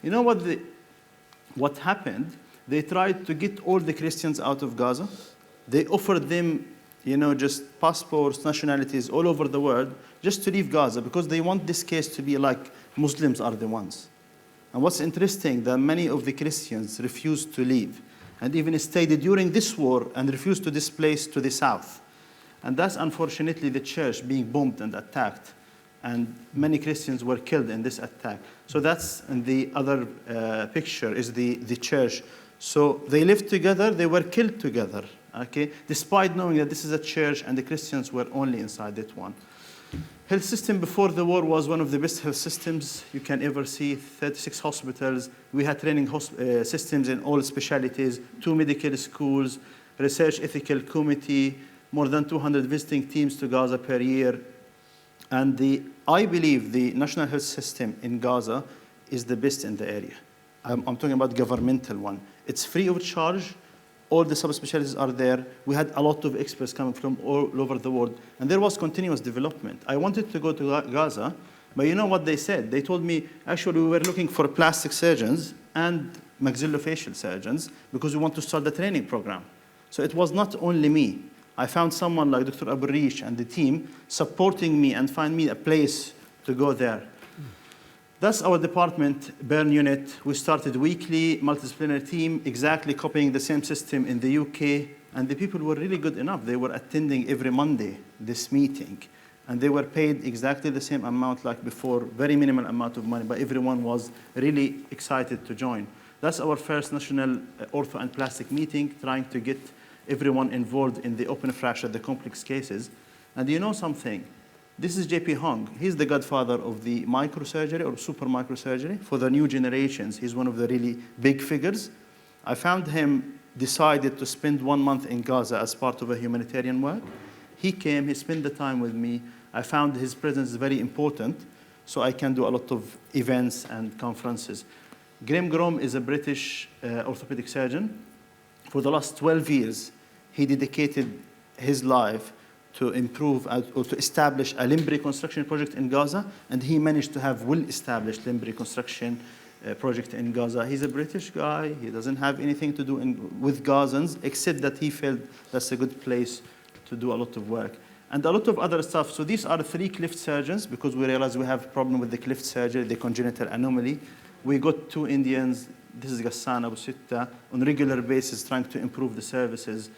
You know what happened? They tried to get all the Christians out of Gaza. They offered them, just passports, nationalities all over the world, just to leave Gaza, because they want this case to be like Muslims are the ones. And what's interesting, that many of the Christians refused to leave, and even stayed during this war and refused to displace to the south. And that's unfortunately the church being bombed and attacked. And many Christians were killed in this attack. So that's in the other picture is the church. So they lived together, they were killed together, okay? Despite knowing that this is a church and the Christians were only inside that one. Health system before the war was one of the best health systems you can ever see. 36 hospitals. We had training systems in all specialties, 2 medical schools, research ethical committee, more than 200 visiting teams to Gaza per year. And I believe the national health system in Gaza is the best in the area. I'm talking about governmental one. It's free of charge. All the subspecialties are there. We had a lot of experts coming from all over the world. And there was continuous development. I wanted to go to Gaza But you know what they said? They told me, actually, we were looking for plastic surgeons and maxillofacial surgeons because we want to start the training program. So it was not only me. I found someone like Dr. Abu Rish and the team supporting me and find me a place to go there. That's our department, burn unit. We started weekly, multidisciplinary team, exactly copying the same system in the UK. And the people were really good enough. They were attending every Monday this meeting. And they were paid exactly the same amount like before, very minimal amount of money, but everyone was really excited to join. That's our first national ortho and plastic meeting, trying to get everyone involved in the open fracture, the complex cases. And you know something? This is JP Hong. He's the godfather of the microsurgery or super microsurgery. For the new generations, he's one of the really big figures. I found him decided to spend 1 month in Gaza as part of a humanitarian work. He came, he spent the time with me. I found his presence very important, so I can do a lot of events and conferences. Graham Grom is a British orthopedic surgeon. For the last 12 years, he dedicated his life to improve or to establish a limb reconstruction project in Gaza, and he managed to have well-established limb reconstruction project in Gaza. He's a British guy. He doesn't have anything to do with Gazans, except that he felt that's a good place to do a lot of work. And a lot of other stuff. So these are 3 cleft surgeons, because we realized we have a problem with the cleft surgery, the congenital anomaly. We got 2 Indians, this is Ghassan Abu Sitta, on a regular basis trying to improve the services.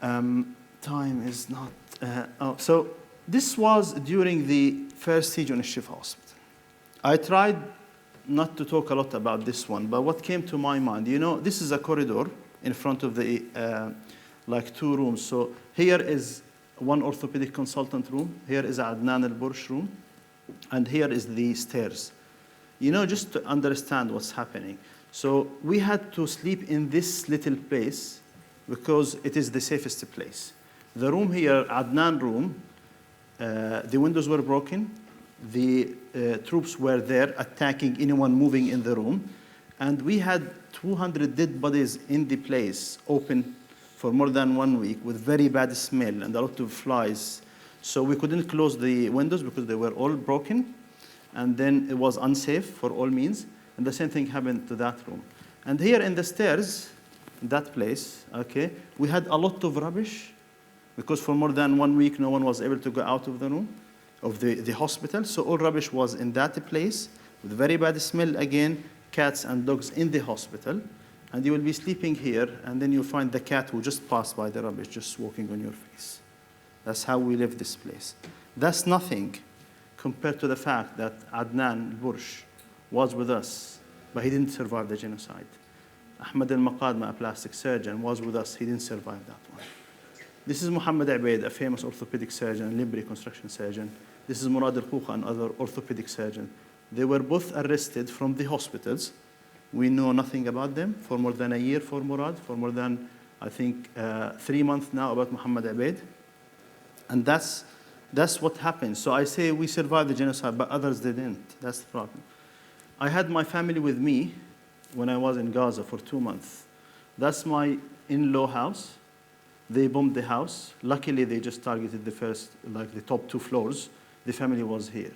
Time is not, so this was during the first siege on Shifa Hospital. I tried not to talk a lot about this one, but what came to my mind, you know, this is a corridor in front of the, like 2 rooms. So here is one orthopedic consultant room, here is Adnan al-Bursh room, and here is the stairs. You know, just to understand what's happening. So we had to sleep in this little place because it is the safest place. The room here, Adnan room, the windows were broken. The troops were there attacking anyone moving in the room. And we had 200 dead bodies in the place, open for more than 1 week with very bad smell and a lot of flies. So we couldn't close the windows because they were all broken. And then it was unsafe for all means. And the same thing happened to that room. And here in the stairs, that place, okay, we had a lot of rubbish because for more than 1 week, no one was able to go out of the room, of the hospital. So all rubbish was in that place with very bad smell again, cats and dogs in the hospital. And you will be sleeping here, and then you'll find the cat who just passed by the rubbish, just walking on your face. That's how we live this place. That's nothing compared to the fact that Adnan al-Bursh was with us, but he didn't survive the genocide. Ahmed Al Naouq, a plastic surgeon, was with us. He didn't survive that one. This is Muhammad Abeid, a famous orthopedic surgeon, limb reconstruction surgeon. This is Murad Al-Khuqa, another orthopedic surgeon. They were both arrested from the hospitals. We know nothing about them for more than a year for Murad, for more than, I think, 3 months now about Muhammad Abeid. And that's what happened. So I say we survived the genocide, but others didn't. That's the problem. I had my family with me when I was in Gaza for 2 months. That's my in-law house. They bombed the house. Luckily, they just targeted the first, like the top 2 floors. The family was here.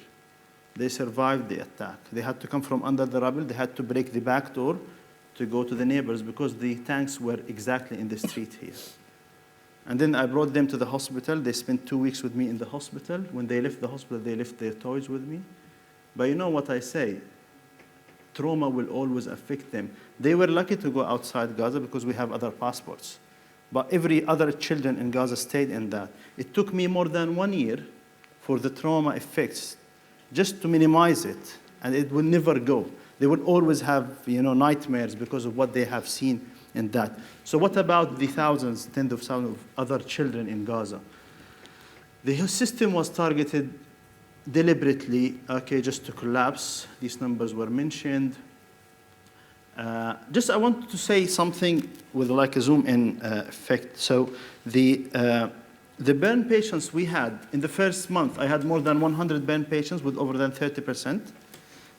They survived the attack. They had to come from under the rubble. They had to break the back door to go to the neighbors because the tanks were exactly in the street here. And then I brought them to the hospital. They spent 2 weeks with me in the hospital. When they left the hospital, they left their toys with me. But you know what I say? Trauma will always affect them. They were lucky to go outside Gaza because we have other passports. But every other children in Gaza stayed in that. It took me more than 1 year for the trauma effects just to minimize it, and it will never go. They will always have, you know, nightmares because of what they have seen in that. So what about the thousands, tens of thousands of other children in Gaza? The system was targeted deliberately, okay, just to collapse. These numbers were mentioned. Just I want to say something with like a zoom in effect. So the burn patients we had in the first month, I had more than 100 burn patients with over than 30%.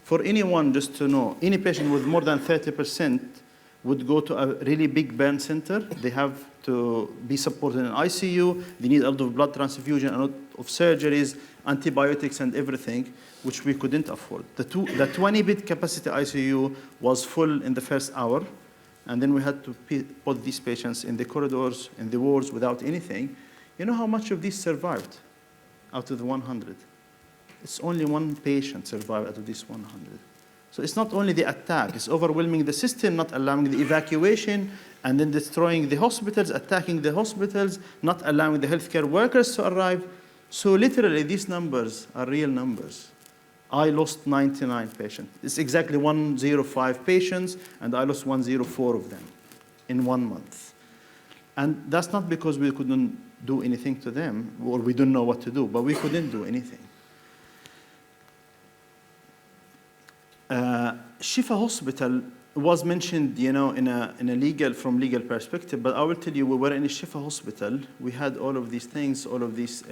For anyone, just to know, any patient with more than 30%, would go to a really big burn center. They have to be supported in ICU. They need a lot of blood transfusion, a lot of surgeries, antibiotics, and everything, which we couldn't afford. The 20-bed capacity ICU was full in the first hour, and then we had to put these patients in the corridors, in the wards, without anything. You know how much of these survived out of the 100? It's only one patient survived out of these 100. So it's not only the attack, it's overwhelming the system, not allowing the evacuation, and then destroying the hospitals, attacking the hospitals, not allowing the healthcare workers to arrive. So literally, these numbers are real numbers. I lost 99 patients. It's exactly 105 patients, and I lost 104 of them in 1 month. And that's not because we couldn't do anything to them, or we don't know what to do, but we couldn't do anything. Shifa Hospital was mentioned, you know, from legal perspective, but I will tell you, we were in a Shifa Hospital. We had all of these things, all of these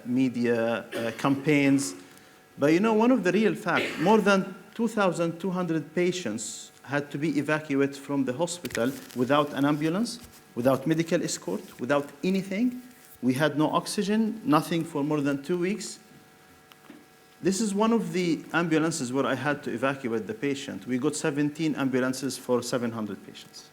media campaigns. But you know, one of the real facts, more than 2,200 patients had to be evacuated from the hospital without an ambulance, without medical escort, without anything. We had no oxygen, nothing for more than 2 weeks. This is one of the ambulances where I had to evacuate the patient. We got 17 ambulances for 700 patients.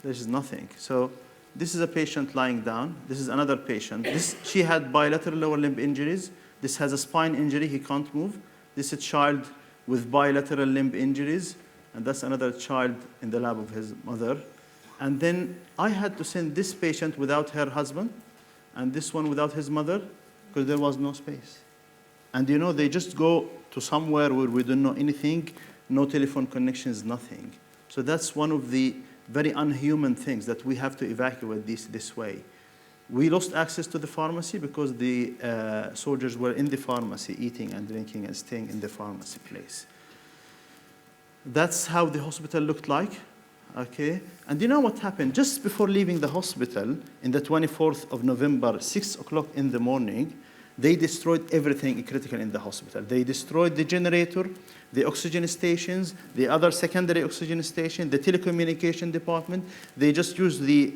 This is nothing. So this is a patient lying down. This is another patient. She had bilateral lower limb injuries. This has a spine injury. He can't move. This is a child with bilateral limb injuries. And that's another child in the lap of his mother. And then I had to send this patient without her husband and this one without his mother because there was no space. And you know, they just go to somewhere where we don't know anything, no telephone connections, nothing. So that's one of the very unhuman things, that we have to evacuate this way. We lost access to the pharmacy because the soldiers were in the pharmacy eating and drinking and staying in the pharmacy place. That's how the hospital looked like. Okay, and you know what happened? Just before leaving the hospital, in the 24th of November, 6 o'clock in the morning, they destroyed everything critical in the hospital. They destroyed the generator, the oxygen stations, the other secondary oxygen station, the telecommunication department. They just used they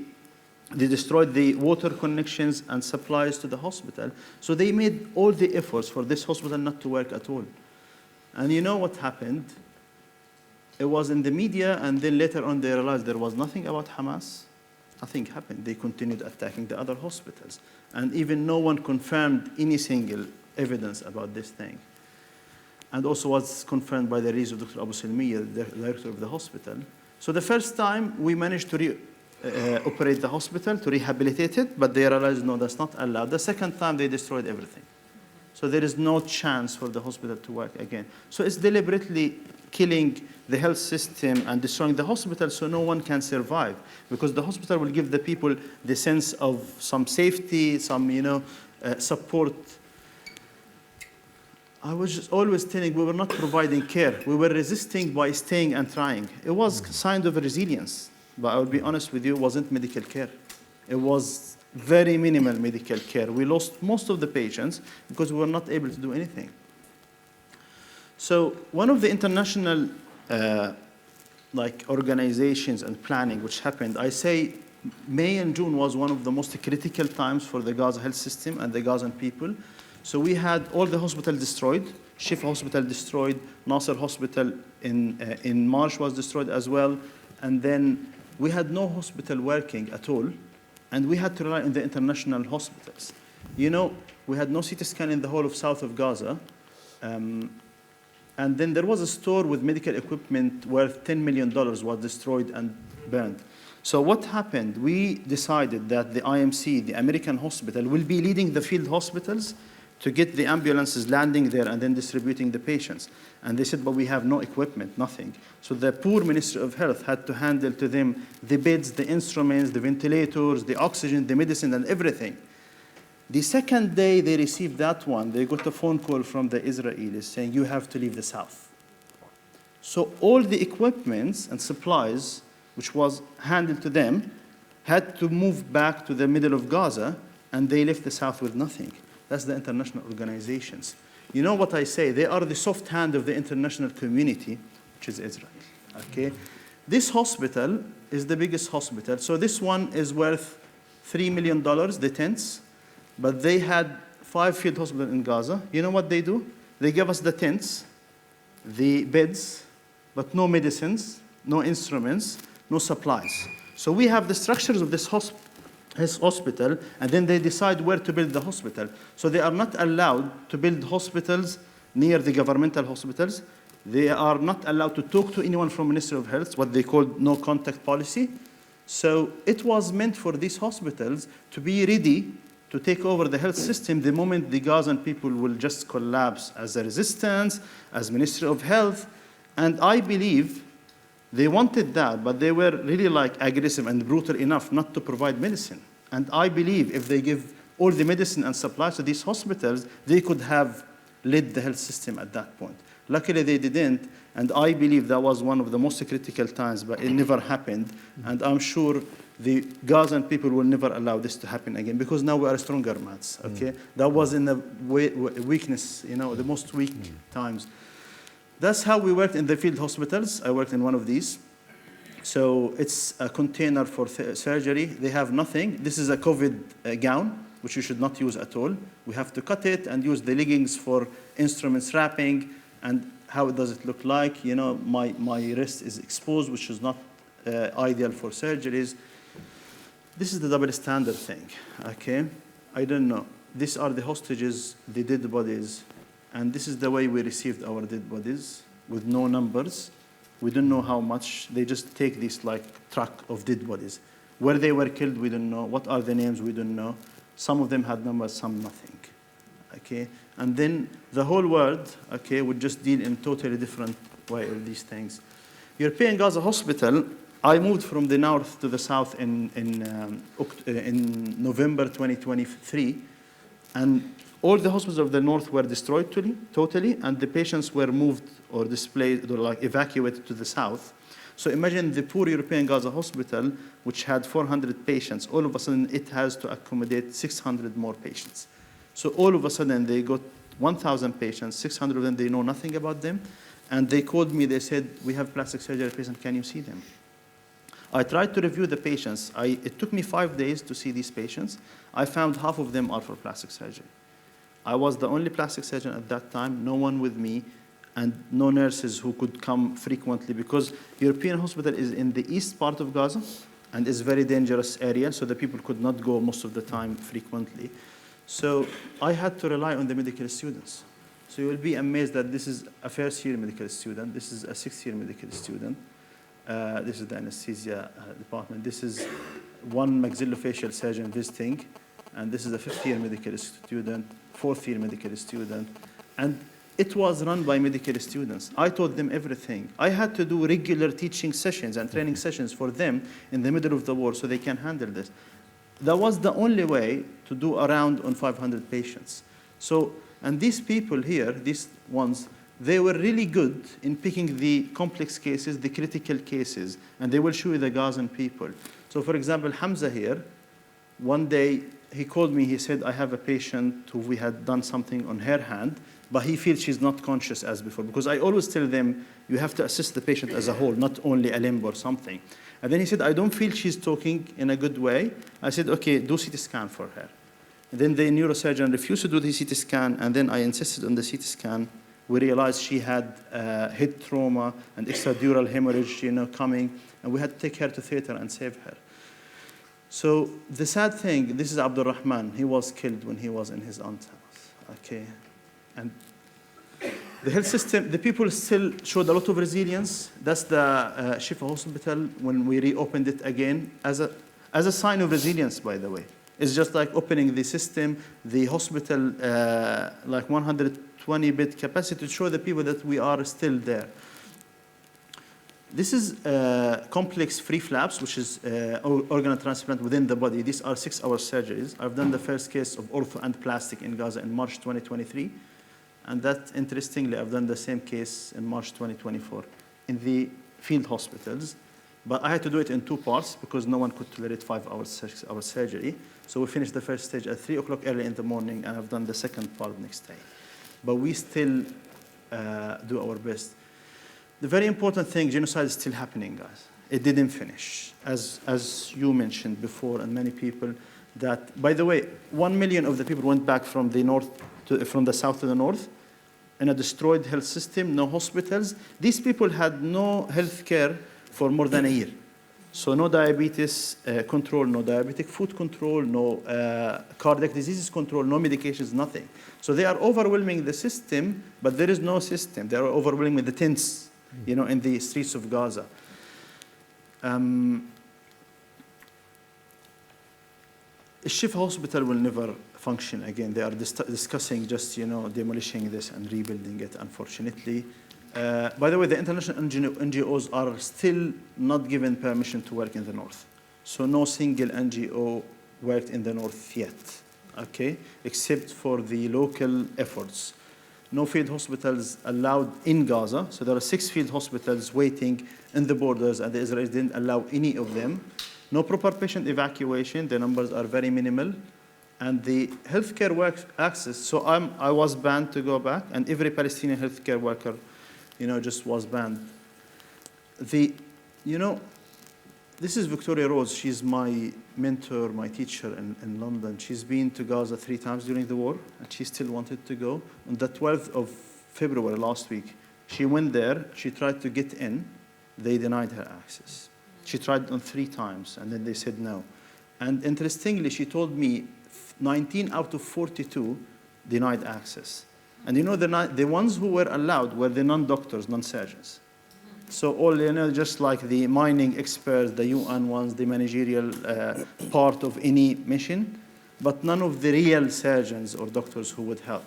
destroyed the water connections and supplies to the hospital. So they made all the efforts for this hospital not to work at all. And you know what happened? It was in the media, and then later on they realized there was nothing about Hamas. Nothing happened. They continued attacking the other hospitals. And even no one confirmed any single evidence about this thing. And also was confirmed by the release of Dr. Abu Salmiya, the director of the hospital. So the first time we managed to operate the hospital, to rehabilitate it, but they realized, no, that's not allowed. The second time they destroyed everything. So there is no chance for the hospital to work again. So it's deliberately killing the health system and destroying the hospital so no one can survive, because the hospital will give the people the sense of some safety, some support. I was just always telling we were not providing care. We were resisting by staying and trying. It was a sign of resilience, but I will be honest with you, it wasn't medical care. It was very minimal medical care. We lost most of the patients because we were not able to do anything. So one of the international organizations and planning which happened, I say May and June was one of the most critical times for the Gaza health system and the Gazan people. So we had all the hospitals destroyed. Shifa Hospital destroyed. Nasser Hospital in March was destroyed as well. And then we had no hospital working at all. And we had to rely on the international hospitals. You know, we had no CT scan in the whole of south of Gaza. And then there was a store with medical equipment worth $10 million was destroyed and burned. So what happened? We decided that the IMC, the American hospital, will be leading the field hospitals to get the ambulances landing there and then distributing the patients. And they said, but we have no equipment, nothing. So the poor Ministry of Health had to handle to them the beds, the instruments, the ventilators, the oxygen, the medicine, and everything. The second day they received that one, they got a phone call from the Israelis saying, you have to leave the south. So all the equipments and supplies which was handed to them had to move back to the middle of Gaza, and they left the south with nothing. That's the international organizations. You know what I say? They are the soft hand of the international community, which is Israel. Okay? This hospital is the biggest hospital. So this one is worth $3 million, the tents, but they had 5 field hospitals in Gaza. You know what they do? They give us the tents, the beds, but no medicines, no instruments, no supplies. So we have the structures of this hospital, and then they decide where to build the hospital. So they are not allowed to build hospitals near the governmental hospitals. They are not allowed to talk to anyone from Ministry of Health, what they call no contact policy. So it was meant for these hospitals to be ready to take over the health system the moment the Gazan people will just collapse as a resistance, as Ministry of Health. And I believe they wanted that, but they were really like aggressive and brutal enough not to provide medicine. And I believe if they give all the medicine and supplies to these hospitals, they could have led the health system at that point. Luckily, they didn't, and I believe that was one of the most critical times, but it never happened. And I'm sure the Gazan people will never allow this to happen again, because now we are stronger, Mats, okay? That was in the weakness, you know, the most weak times. That's how we worked in the field hospitals. I worked in one of these. So it's a container for surgery. They have nothing. This is a COVID gown, which you should not use at all. We have to cut it and use the leggings for instruments wrapping. And how does it look like? You know, my wrist is exposed, which is not ideal for surgeries. This is the double standard thing, okay? I don't know. These are the hostages, the dead bodies, and this is the way we received our dead bodies, with no numbers. We don't know how much. They just take this like truck of dead bodies. Where they were killed, we don't know. What are the names, we don't know. Some of them had numbers, some nothing, okay? And then the whole world, okay, would just deal in totally different way of these things. European Gaza Hospital, I moved from the north to the south in November 2023, and all the hospitals of the north were destroyed totally, and the patients were moved or displaced or like evacuated to the south. So imagine the poor European Gaza Hospital, which had 400 patients, all of a sudden it has to accommodate 600 more patients. So all of a sudden they got 1,000 patients, 600 of them, they know nothing about them. And they called me, they said, we have plastic surgery patients, can you see them? I tried to review the patients. It took me 5 days to see these patients. I found half of them are for plastic surgery. I was the only plastic surgeon at that time, no one with me, and no nurses who could come frequently, because European hospital is in the east part of Gaza and is a very dangerous area, so the people could not go most of the time frequently. So I had to rely on the medical students. So you will be amazed that this is a first-year medical student. This is a 6th-year medical student. This is the anesthesia department. This is one maxillofacial surgeon visiting. And this is a 5th-year medical student, 4th-year medical student. And it was run by medical students. I taught them everything. I had to do regular teaching sessions and training sessions for them in the middle of the war so they can handle this. That was the only way to do around on 500 patients. So, and these people here, these ones, they were really good in picking the complex cases, the critical cases, and they will show you the Gazan people. So for example, Hamza here, one day he called me, he said, I have a patient who we had done something on her hand, but he feels she's not conscious as before. Because I always tell them, you have to assist the patient as a whole, not only a limb or something. And then he said, I don't feel she's talking in a good way. I said, okay, do CT scan for her. And then the neurosurgeon refused to do the CT scan, and then I insisted on the CT scan. We realized she had head trauma and extradural hemorrhage, coming, and we had to take her to theater and save her. So the sad thing, this is Abdul Rahman. He was killed when he was in his aunt's house, okay? And the health system, the people still showed a lot of resilience. That's the Shifa Hospital when we reopened it again as a sign of resilience, by the way. It's just like opening the system, the hospital, like 120-bed capacity to show the people that we are still there. This is complex free flaps, which is organ transplant within the body. These are 6-hour surgeries. I've done the first case of ortho and plastic in Gaza in March 2023. And that, interestingly, I've done the same case in March 2024 in the field hospitals. But I had to do it in 2 parts because no one could tolerate 5-hour, 6-hour surgery. So we finished the first stage at 3 o'clock early in the morning, and I've done the second part next day. But we still do our best. The very important thing, genocide is still happening, guys. it didn't finish. As you mentioned before, and many people, that, by the way, 1 million of the people went back from the south to the north in a destroyed health system, no hospitals. These people had no health care for more than a year. So no diabetes control, no diabetic food control, no cardiac diseases control, no medications, nothing. So they are overwhelming the system, but there is no system. They are overwhelming the tents, in the streets of Gaza. Shifa Hospital will never function again. They are discussing just, demolishing this and rebuilding it, unfortunately. By the way, the international NGOs are still not given permission to work in the north. So no single NGO worked in the north yet, okay, except for the local efforts. No field hospitals allowed in Gaza. So there are 6 field hospitals waiting in the borders, and the Israelis didn't allow any of them. No proper patient evacuation. The numbers are very minimal. And the healthcare work access, so I was banned to go back, and every Palestinian healthcare worker, just was banned. This is Victoria Rose. She's my mentor, my teacher in London. She's been to Gaza 3 times during the war, and she still wanted to go. On the 12th of February last week, she went there. She tried to get in. They denied her access. She tried on 3 times, and then they said no. And interestingly, she told me 19 out of 42 denied access. And the ones who were allowed were the non-doctors, non-surgeons. So all, just like the mining experts, the UN ones, the managerial part of any mission, but none of the real surgeons or doctors who would help.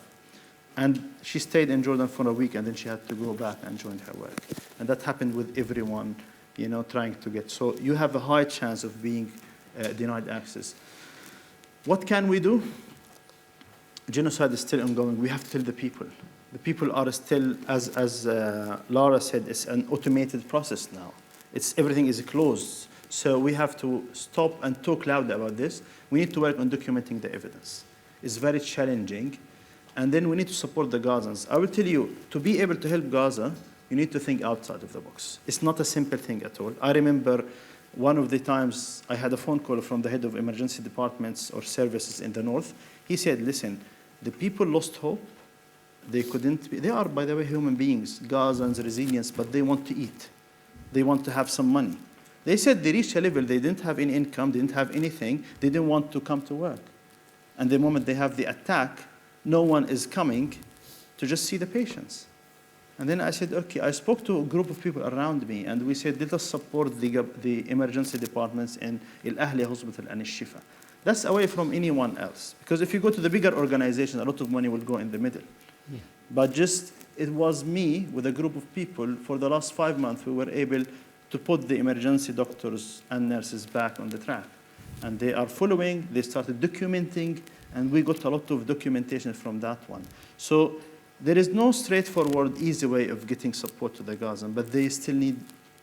And she stayed in Jordan for a week, and then she had to go back and join her work. And that happened with everyone, trying to get. So you have a high chance of being denied access. What can we do? Genocide is still ongoing. We have to tell the people. The people are still, as Lara said, it's an automated process now. Everything is closed. So we have to stop and talk loud about this. We need to work on documenting the evidence. It's very challenging. And then we need to support the Gazans. I will tell you, to be able to help Gaza, you need to think outside of the box. It's not a simple thing at all. I remember one of the times I had a phone call from the head of emergency departments or services in the north. He said, listen, the people lost hope. They are, by the way, human beings, Gazans, resilience, but they want to eat. They want to have some money. They said they reached a level, they didn't have any income, they didn't have anything, they didn't want to come to work. And the moment they have the attack, no one is coming to just see the patients. And then I said, okay, I spoke to a group of people around me, and we said, let us support the emergency departments in Al Ahli Hospital and Al Shifa. That's away from anyone else. Because if you go to the bigger organization, a lot of money will go in the middle. Yeah. But it was me with a group of people, for the last 5 months, we were able to put the emergency doctors and nurses back on the track. And they are following, they started documenting, and we got a lot of documentation from that one. So there is no straightforward, easy way of getting support to the Gazans, but they still need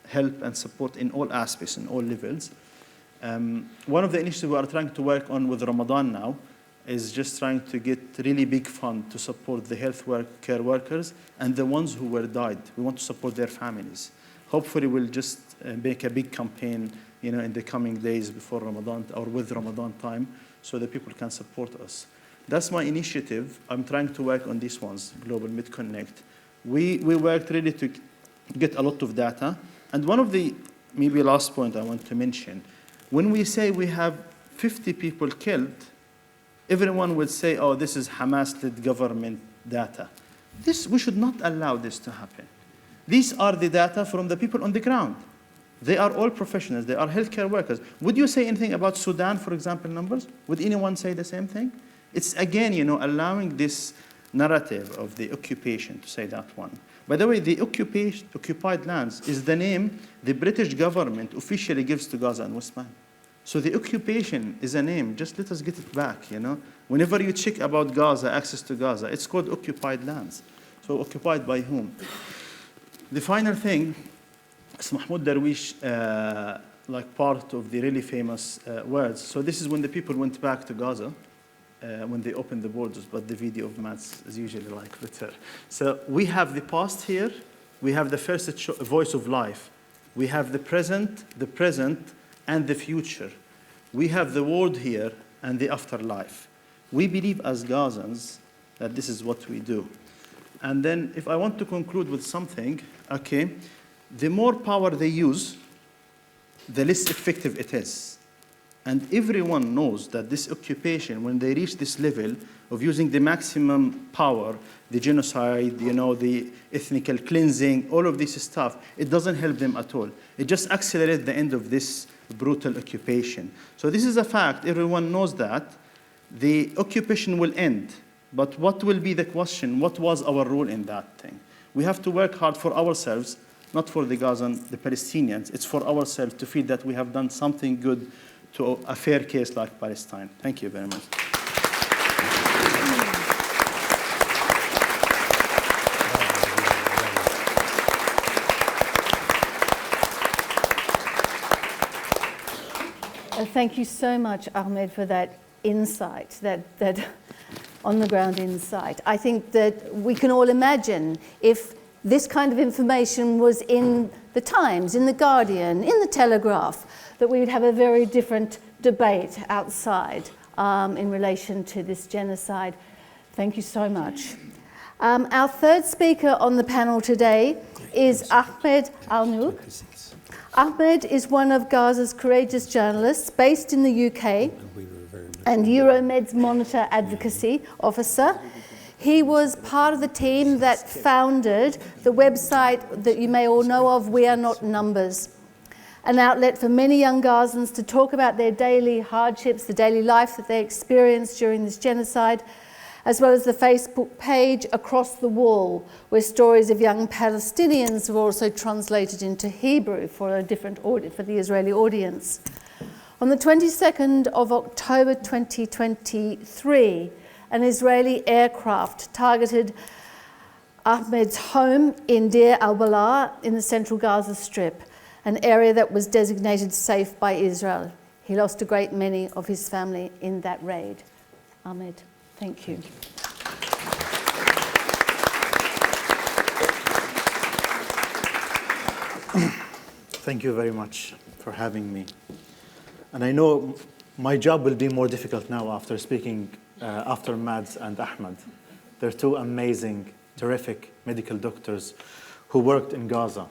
help and support in all aspects, in all levels. One of the initiatives we are trying to work on with Ramadan now is just trying to get really big fund to support the care workers and the ones who were died. We want to support their families. Hopefully we'll just make a big campaign, in the coming days before Ramadan or with Ramadan time, so that people can support us. That's my initiative. I'm trying to work on these ones, Global Mid Connect. We worked really to get a lot of data. And one of the, maybe last point I want to mention, when we say we have 50 people killed, everyone would say, oh, this is Hamas-led government data. We should not allow this to happen. These are the data from the people on the ground. They are all professionals. They are healthcare workers. Would you say anything about Sudan, for example, numbers? Would anyone say the same thing? It's, again, allowing this narrative of the occupation, to say that one. By the way, the occupied lands is the name the British government officially gives to Gaza and West Bank. So the occupation is a name. Just let us get it back, Whenever you check about Gaza, access to Gaza, it's called occupied lands. So occupied by whom? The final thing is Mahmoud Darwish, like part of the really famous words. So this is when the people went back to Gaza, when they opened the borders, but the video of Mats is usually like better. So we have the past here. We have the first voice of life. We have the present, and the future. We have the world here and the afterlife. We believe as Gazans that this is what we do. And then if I want to conclude with something, okay, the more power they use, the less effective it is. And everyone knows that this occupation, when they reach this level of using the maximum power, the genocide, the ethnical cleansing, all of this stuff, it doesn't help them at all. It just accelerates the end of this brutal occupation. So this is a fact. Everyone knows that. The occupation will end. But what will be the question? What was our role in that thing? We have to work hard for ourselves, not for the Gazans, the Palestinians. It's for ourselves to feel that we have done something good to a fair case like Palestine. Thank you very much. Thank you so much, Ahmed, for that insight, that on-the-ground insight. I think that we can all imagine if this kind of information was in the Times, in the Guardian, in the Telegraph, that we would have a very different debate outside in relation to this genocide. Thank you so much. Our third speaker on the panel today is Ahmed Al Naouq. Ahmed is one of Gaza's courageous journalists based in the UK and Euromed's Monitor Advocacy Officer. He was part of the team that founded the website that you may all know of, We Are Not Numbers, an outlet for many young Gazans to talk about their daily hardships, the daily life that they experienced during this genocide, as well as the Facebook page Across the Wall, where stories of young Palestinians were also translated into Hebrew for a different for the Israeli audience. On the 22nd of October 2023, an Israeli aircraft targeted Ahmed's home in Deir al-Balah in the central Gaza Strip, an area that was designated safe by Israel. He lost a great many of his family in that raid. Ahmed, thank you. Thank you very much for having me. And I know my job will be more difficult now after speaking after Mads and Ahmed. They're two amazing, terrific medical doctors who worked in Gaza.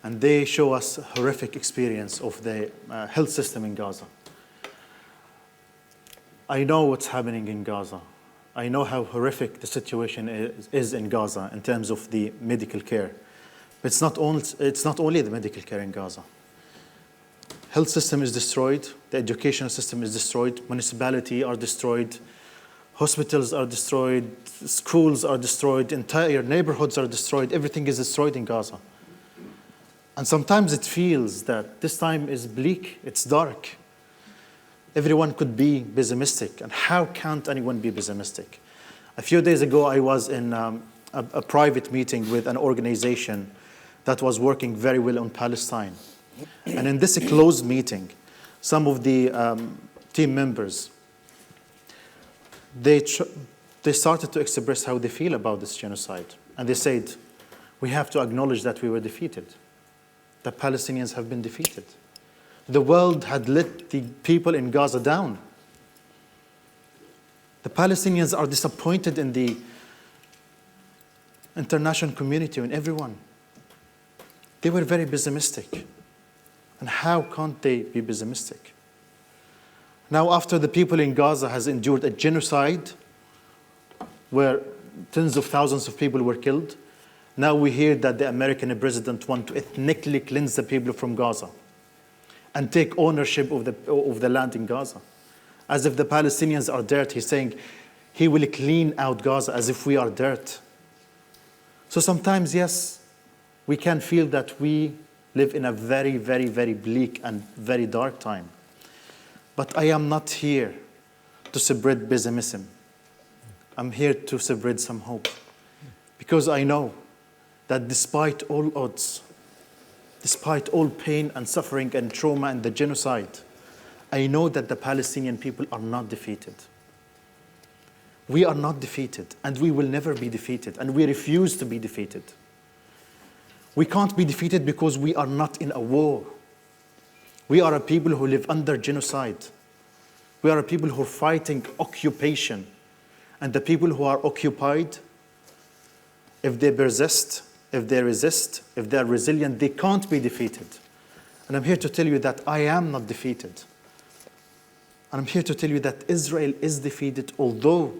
And they show us a horrific experience of the health system in Gaza. I know what's happening in Gaza. I know how horrific the situation is in Gaza in terms of the medical care. But it's not only the medical care in Gaza. Health system is destroyed, the educational system is destroyed, municipalities are destroyed, hospitals are destroyed, schools are destroyed, entire neighborhoods are destroyed, everything is destroyed in Gaza. And sometimes it feels that this time is bleak, it's dark. Everyone could be pessimistic, and how can't anyone be pessimistic? A few days ago, I was in a private meeting with an organization that was working very well on Palestine. And in this closed meeting, some of the team members, they started to express how they feel about this genocide. And they said, we have to acknowledge that we were defeated. The Palestinians have been defeated. The world had let the people in Gaza down. The Palestinians are disappointed in the international community and everyone. They were very pessimistic. And how can't they be pessimistic? Now, after the people in Gaza has endured a genocide where tens of thousands of people were killed, now we hear that the American president wants to ethnically cleanse the people from Gaza and take ownership of the land in Gaza. As if the Palestinians are dirt, he's saying he will clean out Gaza as if we are dirt. So sometimes, yes, we can feel that we live in a very, very, very bleak and very dark time. But I am not here to spread pessimism. I'm here to spread some hope. Because I know that despite all odds, despite all pain and suffering and trauma and the genocide, I know that the Palestinian people are not defeated. We are not defeated, and we will never be defeated, and we refuse to be defeated. We can't be defeated because we are not in a war. We are a people who live under genocide. We are a people who are fighting occupation. And the people who are occupied, if they persist, if they resist, if they are resilient, they can't be defeated. And I'm here to tell you that I am not defeated. And I'm here to tell you that Israel is defeated, although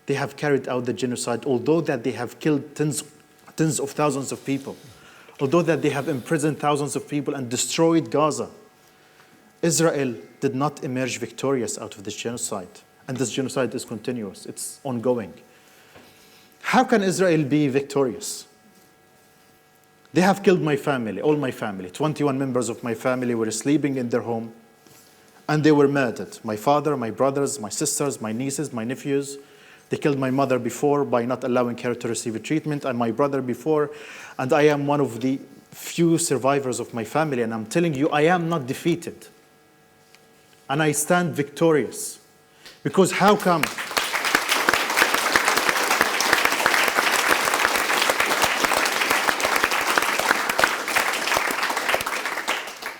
they have carried out the genocide, although that they have killed tens of thousands of people, although that they have imprisoned thousands of people and destroyed Gaza. Israel did not emerge victorious out of this genocide. And this genocide is continuous. It's ongoing. How can Israel be victorious? They have killed my family, all my family. 21 members of my family were sleeping in their home, and they were murdered. My father, my brothers, my sisters, my nieces, my nephews. They killed my mother before by not allowing her to receive a treatment, and my brother before. And I am one of the few survivors of my family, and I'm telling you, I am not defeated. And I stand victorious. Because how come?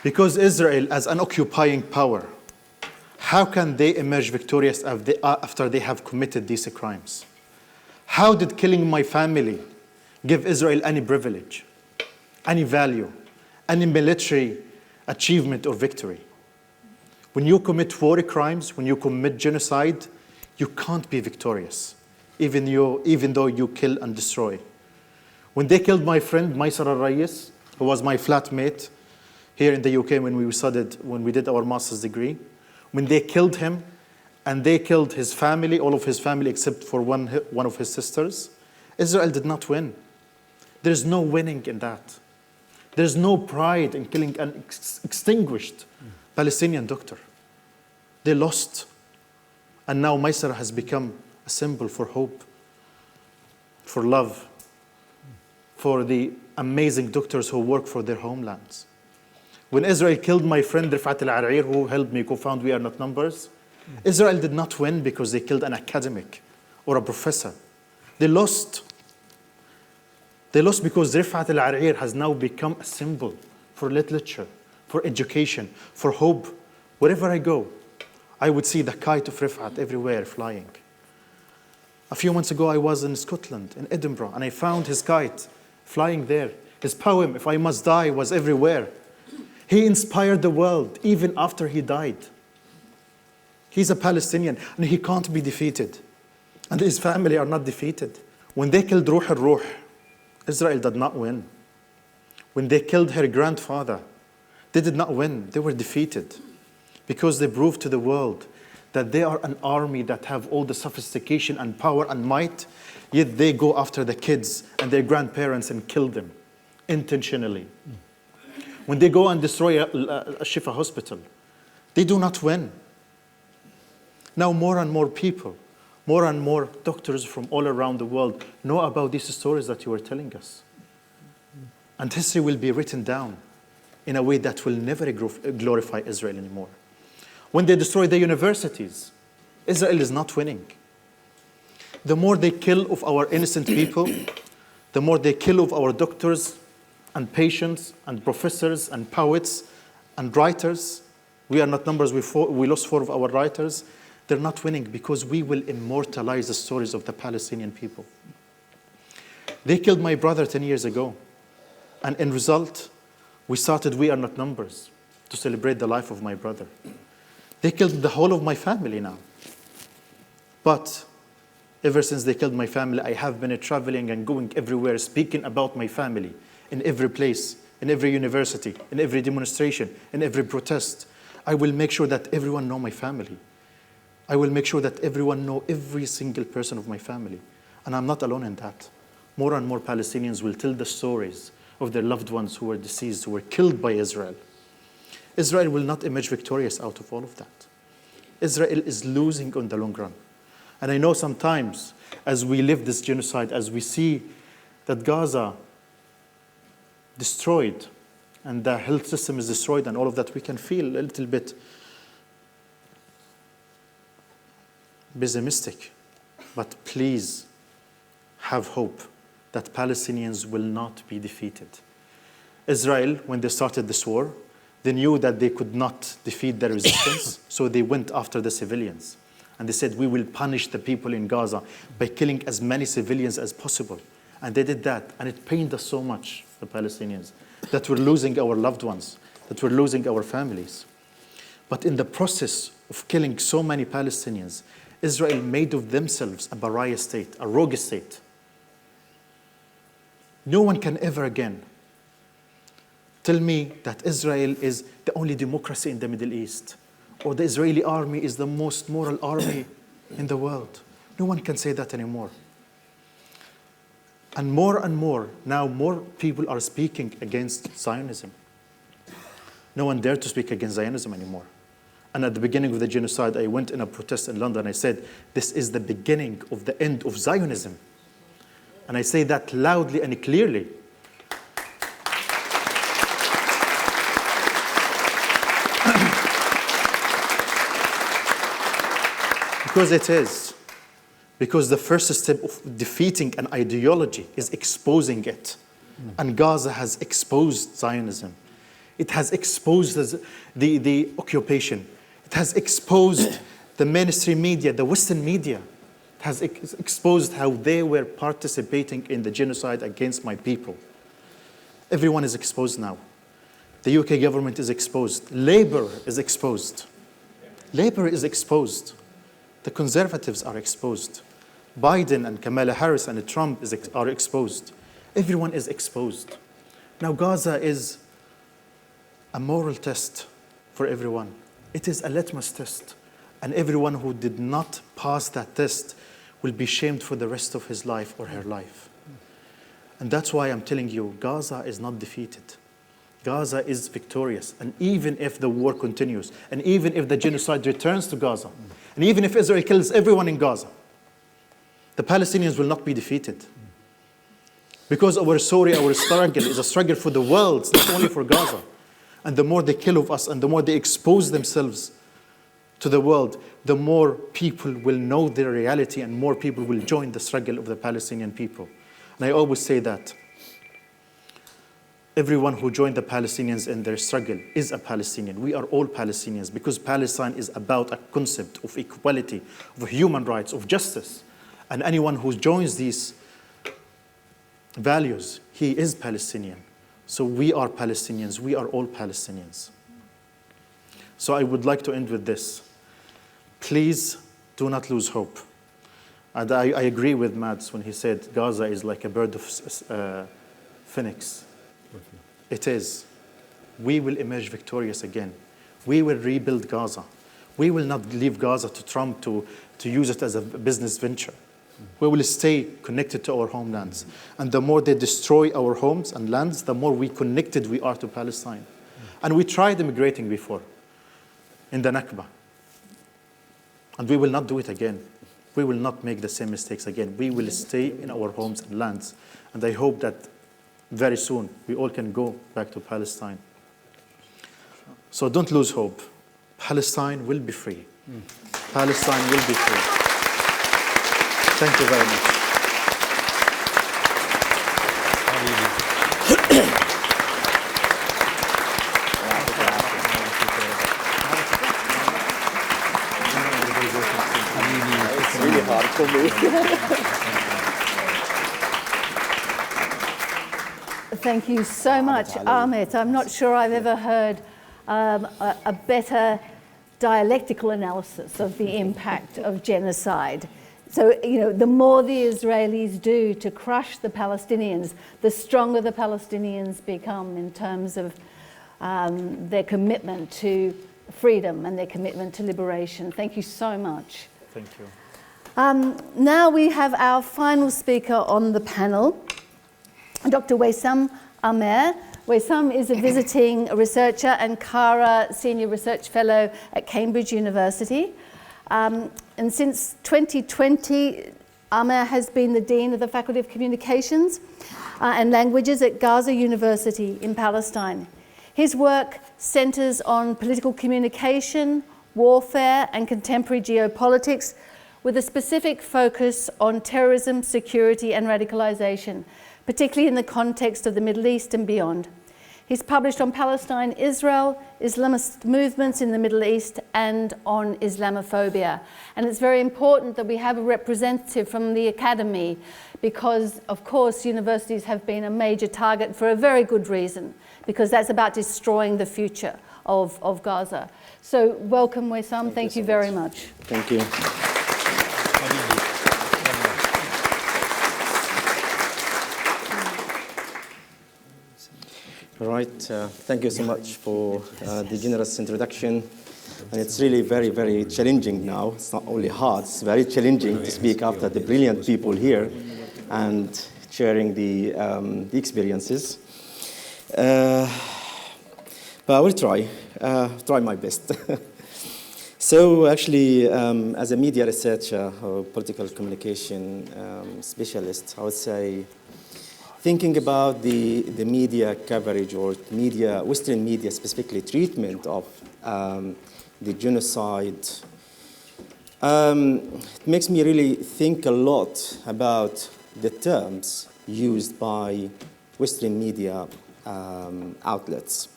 Because Israel, as an occupying power, how can they emerge victorious after they have committed these crimes? How did killing my family give Israel any privilege, any value, any military achievement or victory? When you commit war crimes, when you commit genocide, you can't be victorious, even though you kill and destroy. When they killed my friend, Maysar al-Rayis, who was my flatmate here in the UK when we did our master's degree, when they killed him and they killed his family, all of his family except for one of his sisters, Israel did not win. There is no winning in that. There is no pride in killing an extinguished Palestinian doctor. They lost. And now Maysar has become a symbol for hope, for love, for the amazing doctors who work for their homelands. When Israel killed my friend Rifat al-Ar'ir, who helped me co-found We Are Not Numbers, Israel did not win because they killed an academic or a professor. They lost. They lost because Rifat al-Ar'ir has now become a symbol for literature, for education, for hope. Wherever I go, I would see the kite of Rifat everywhere flying. A few months ago, I was in Scotland, in Edinburgh, and I found his kite flying there. His poem, If I Must Die, was everywhere. He inspired the world even after he died. He's a Palestinian and he can't be defeated. And his family are not defeated. When they killed Ruh al-Ruh, Israel did not win. When they killed her grandfather, they did not win. They were defeated because they proved to the world that they are an army that have all the sophistication and power and might, yet they go after the kids and their grandparents and kill them intentionally. When they go and destroy a Shifa hospital, they do not win. Now more and more people, more and more doctors from all around the world know about these stories that you were telling us. And history will be written down in a way that will never glorify Israel anymore. When they destroy the universities, Israel is not winning. The more they kill of our innocent people, the more they kill of our doctors and patients and professors and poets and writers. We Are Not Numbers, we lost 4 of our writers. They're not winning because we will immortalize the stories of the Palestinian people. They killed my brother 10 years ago. And in result, we started We Are Not Numbers to celebrate the life of my brother. They killed the whole of my family now. But ever since they killed my family, I have been traveling and going everywhere, speaking about my family, in every place, in every university, in every demonstration, in every protest. I will make sure that everyone know my family. I will make sure that everyone know every single person of my family. And I'm not alone in that. More and more Palestinians will tell the stories of their loved ones who were deceased, who were killed by Israel. Israel will not emerge victorious out of all of that. Israel is losing on the long run. And I know sometimes, as we live this genocide, as we see that Gaza destroyed and the health system is destroyed and all of that, we can feel a little bit pessimistic. But please have hope. that Palestinians will not be defeated. Israel, when they started this war, they knew that they could not defeat the resistance, so they went after the civilians. And they said, we will punish the people in Gaza by killing as many civilians as possible. And they did that, and it pained us so much, the Palestinians, that we're losing our loved ones, that we're losing our families. But in the process of killing so many Palestinians, Israel made of themselves a pariah state, a rogue state. No one can ever again tell me that Israel is the only democracy in the Middle East, or the Israeli army is the most moral army in the world. No one can say that anymore. And more, now more people are speaking against Zionism. No one dared to speak against Zionism anymore. And at the beginning of the genocide, I went in a protest in London. I said, this is the beginning of the end of Zionism. And I say that loudly and clearly. Because it is. Because the first step of defeating an ideology is exposing it. And Gaza has exposed Zionism. It has exposed the occupation. It has exposed the mainstream media, the Western media. It has exposed how they were participating in the genocide against my people. Everyone is exposed now. The UK government is exposed. Labour is exposed. Labour is exposed. The Conservatives are exposed. Biden and Kamala Harris and Trump are exposed. Everyone is exposed. Now Gaza is a moral test for everyone. It is a litmus test. And everyone who did not pass that test will be shamed for the rest of his life or her life. And that's why I'm telling you, Gaza is not defeated. Gaza is victorious. And even if the war continues, and even if the genocide returns to Gaza, and even if Israel kills everyone in Gaza, the Palestinians will not be defeated. Because our struggle is a struggle for the world, not only for Gaza. And the more they kill of us and the more they expose themselves to the world, the more people will know their reality and more people will join the struggle of the Palestinian people. And I always say that everyone who joined the Palestinians in their struggle is a Palestinian. We are all Palestinians because Palestine is about a concept of equality, of human rights, of justice. And anyone who joins these values, he is Palestinian. So we are Palestinians. We are all Palestinians. So I would like to end with this. Please do not lose hope. And I agree with Mads when he said Gaza is like a bird of phoenix. It is. We will emerge victorious again. We will rebuild Gaza. We will not leave Gaza to Trump to use it as a business venture. We will stay connected to our homelands. And the more they destroy our homes and lands, the more connected we are to Palestine. And we tried immigrating before, in the Nakba. And we will not do it again. We will not make the same mistakes again. We will stay in our homes and lands. And I hope that very soon we all can go back to Palestine. So don't lose hope. Palestine will be free. Palestine will be free. Thank you very much. It's really hard for me. Thank you so much, Ahmed. I'm not sure I've ever heard a better dialectical analysis of the impact of genocide. So, the more the Israelis do to crush the Palestinians, the stronger the Palestinians become in terms of their commitment to freedom and their commitment to liberation. Thank you so much. Thank you. Now we have our final speaker on the panel, Dr. Wesam Amer. Wesam is a visiting researcher and Kara Senior Research Fellow at Cambridge University. And since 2020, Amer has been the Dean of the Faculty of Communications and Languages at Gaza University in Palestine. His work centres on political communication, warfare and contemporary geopolitics, with a specific focus on terrorism, security and radicalization, particularly in the context of the Middle East and beyond. He's published on Palestine, Israel, Islamist movements in the Middle East, and on Islamophobia. And it's very important that we have a representative from the academy because, of course, universities have been a major target for a very good reason, because that's about destroying the future of Gaza. So welcome, Wesam. Thank you very much. Thank you. All right, thank you so much for the generous introduction. And it's really very, very challenging now. It's not only hard, it's very challenging to speak after the brilliant people here and sharing the experiences. But I will try my best. So actually, as a media researcher or political communication specialist, I would say, thinking about the media coverage or Western media specifically treatment of the genocide, it makes me really think a lot about the terms used by Western media outlets.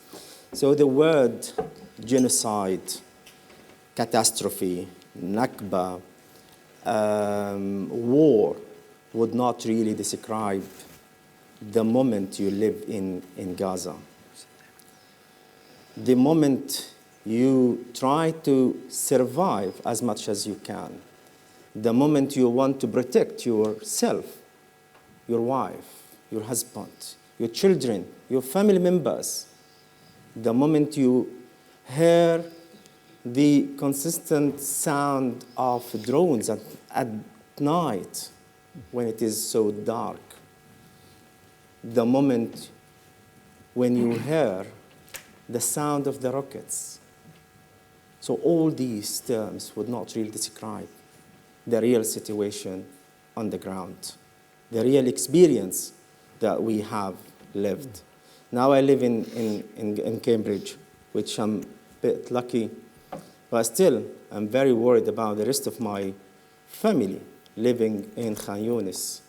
So the word genocide, catastrophe, Nakba, war would not really describe the moment you live in Gaza. The moment you try to survive as much as you can. The moment you want to protect yourself, your wife, your husband, your children, your family members. The moment you hear the consistent sound of drones at night when it is so dark. The moment when you hear the sound of the rockets. So all these terms would not really describe the real situation on the ground, the real experience that we have lived. Now I live in Cambridge, which I'm a bit lucky, but still I'm very worried about the rest of my family living in Khan Yunis,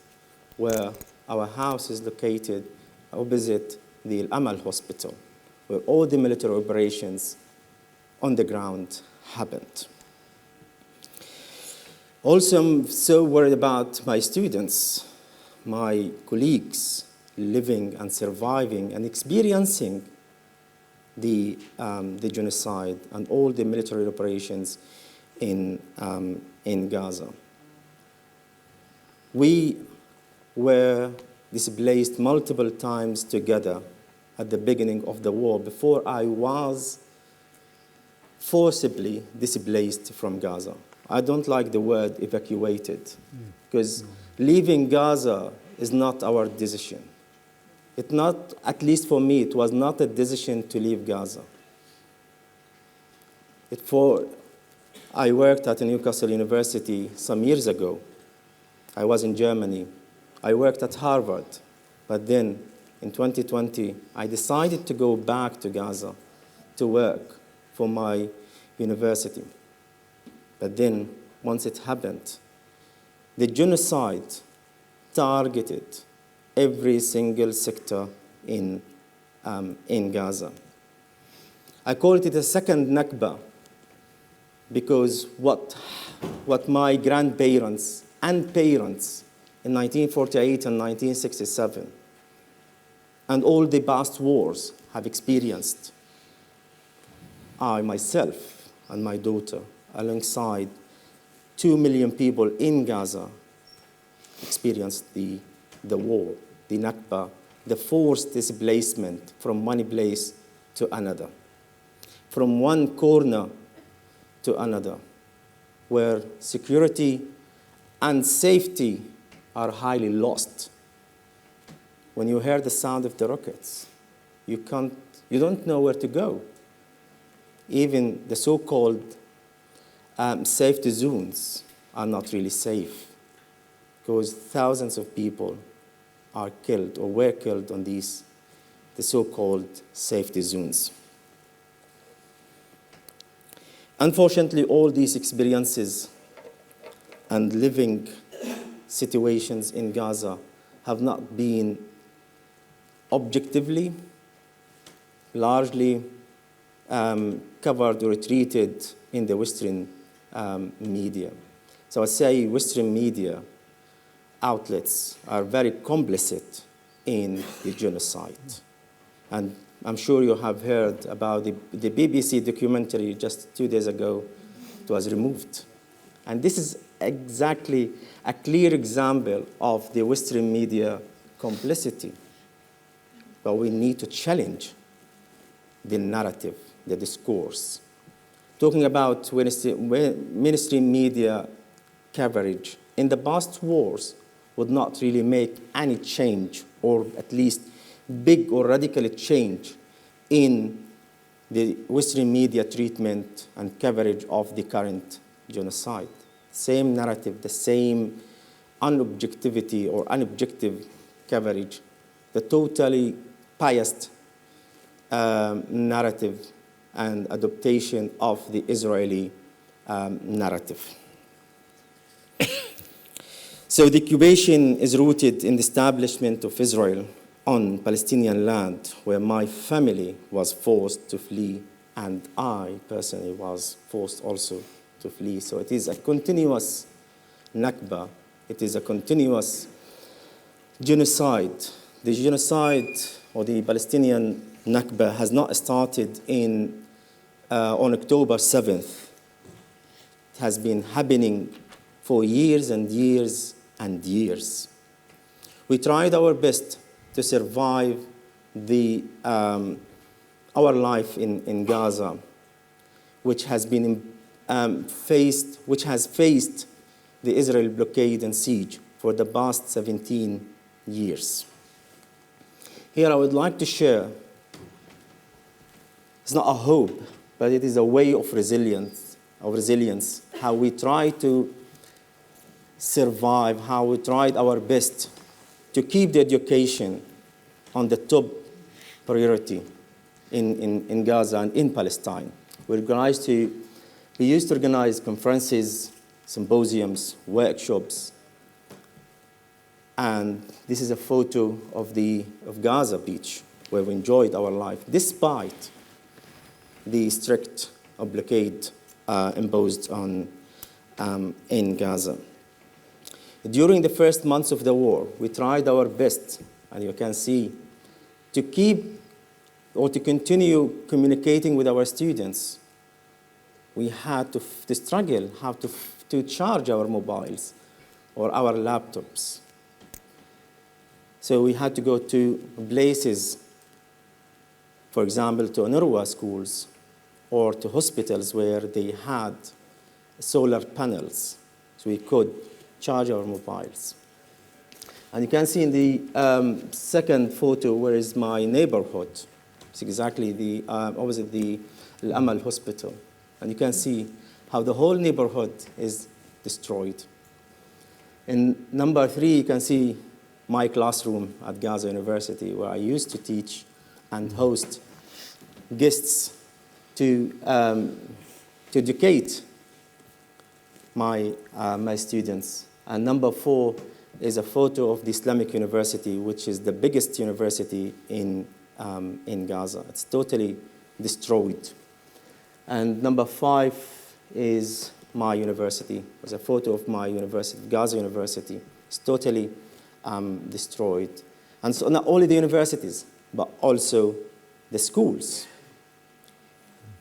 where our house is located opposite the Al Amal hospital, where all the military operations on the ground happened. Also, I'm so worried about my students, my colleagues living and surviving and experiencing the genocide and all the military operations in Gaza. We were displaced multiple times together at the beginning of the war, before I was forcibly displaced from Gaza. I don't like the word evacuated, because leaving Gaza is not our decision. It's not, at least for me, it was not a decision to leave Gaza. I worked at Newcastle University some years ago. I was in Germany. I worked at Harvard, but then in 2020, I decided to go back to Gaza to work for my university. But then, once it happened, the genocide targeted every single sector in Gaza. I call it a second Nakba because what my grandparents and parents in 1948 and 1967 and all the past wars have experienced, I myself and my daughter, alongside 2 million people in Gaza, experienced the war, the Nakba, the forced displacement from one place to another, from one corner to another, where security and safety are highly lost. When you hear the sound of the rockets, you don't know where to go. Even the so-called safety zones are not really safe, because thousands of people are killed or were killed on the so-called safety zones. Unfortunately, all these experiences and living situations in Gaza have not been objectively, largely covered or treated in the Western media. So I'd say Western media outlets are very complicit in the genocide. And I'm sure you have heard about the BBC documentary just 2 days ago. It was removed. And this is exactly a clear example of the Western media complicity. But we need to challenge the narrative, the discourse. Talking about mainstream media coverage in the past wars would not really make any change, or at least big or radical change in the Western media treatment and coverage of the current genocide. Same narrative, the same unobjectivity or unobjective coverage, the totally biased narrative and adaptation of the Israeli narrative. So the occupation is rooted in the establishment of Israel on Palestinian land, where my family was forced to flee, and I personally was forced also to flee. So it is a continuous Nakba. It is a continuous genocide. The genocide or the Palestinian Nakba has not started on October 7th. It has been happening for years and years and years. We tried our best to survive our life in Gaza, which has faced the Israel blockade and siege for the past 17 years. Here I would like to share, it's not a hope, but it is a way of resilience, how we try to survive, how we tried our best to keep the education on the top priority in Gaza and in Palestine. We used to organize conferences, symposiums, workshops, and this is a photo of Gaza beach, where we enjoyed our life, despite the strict blockade imposed in Gaza. During the first months of the war, we tried our best, and you can see, to keep or to continue communicating with our students. We had to struggle how to charge our mobiles or our laptops. So we had to go to places, for example, to UNRWA schools or to hospitals where they had solar panels, so we could charge our mobiles. And you can see in the second photo where is my neighborhood. It's exactly opposite the Al Amal hospital. And you can see how the whole neighborhood is destroyed. In number 3, you can see my classroom at Gaza University, where I used to teach and host guests to educate my students. And number 4 is a photo of the Islamic University, which is the biggest university in Gaza. It's totally destroyed. And number 5 is my university. It's a photo of my university, Gaza University. It's totally destroyed. And so not only the universities, but also the schools.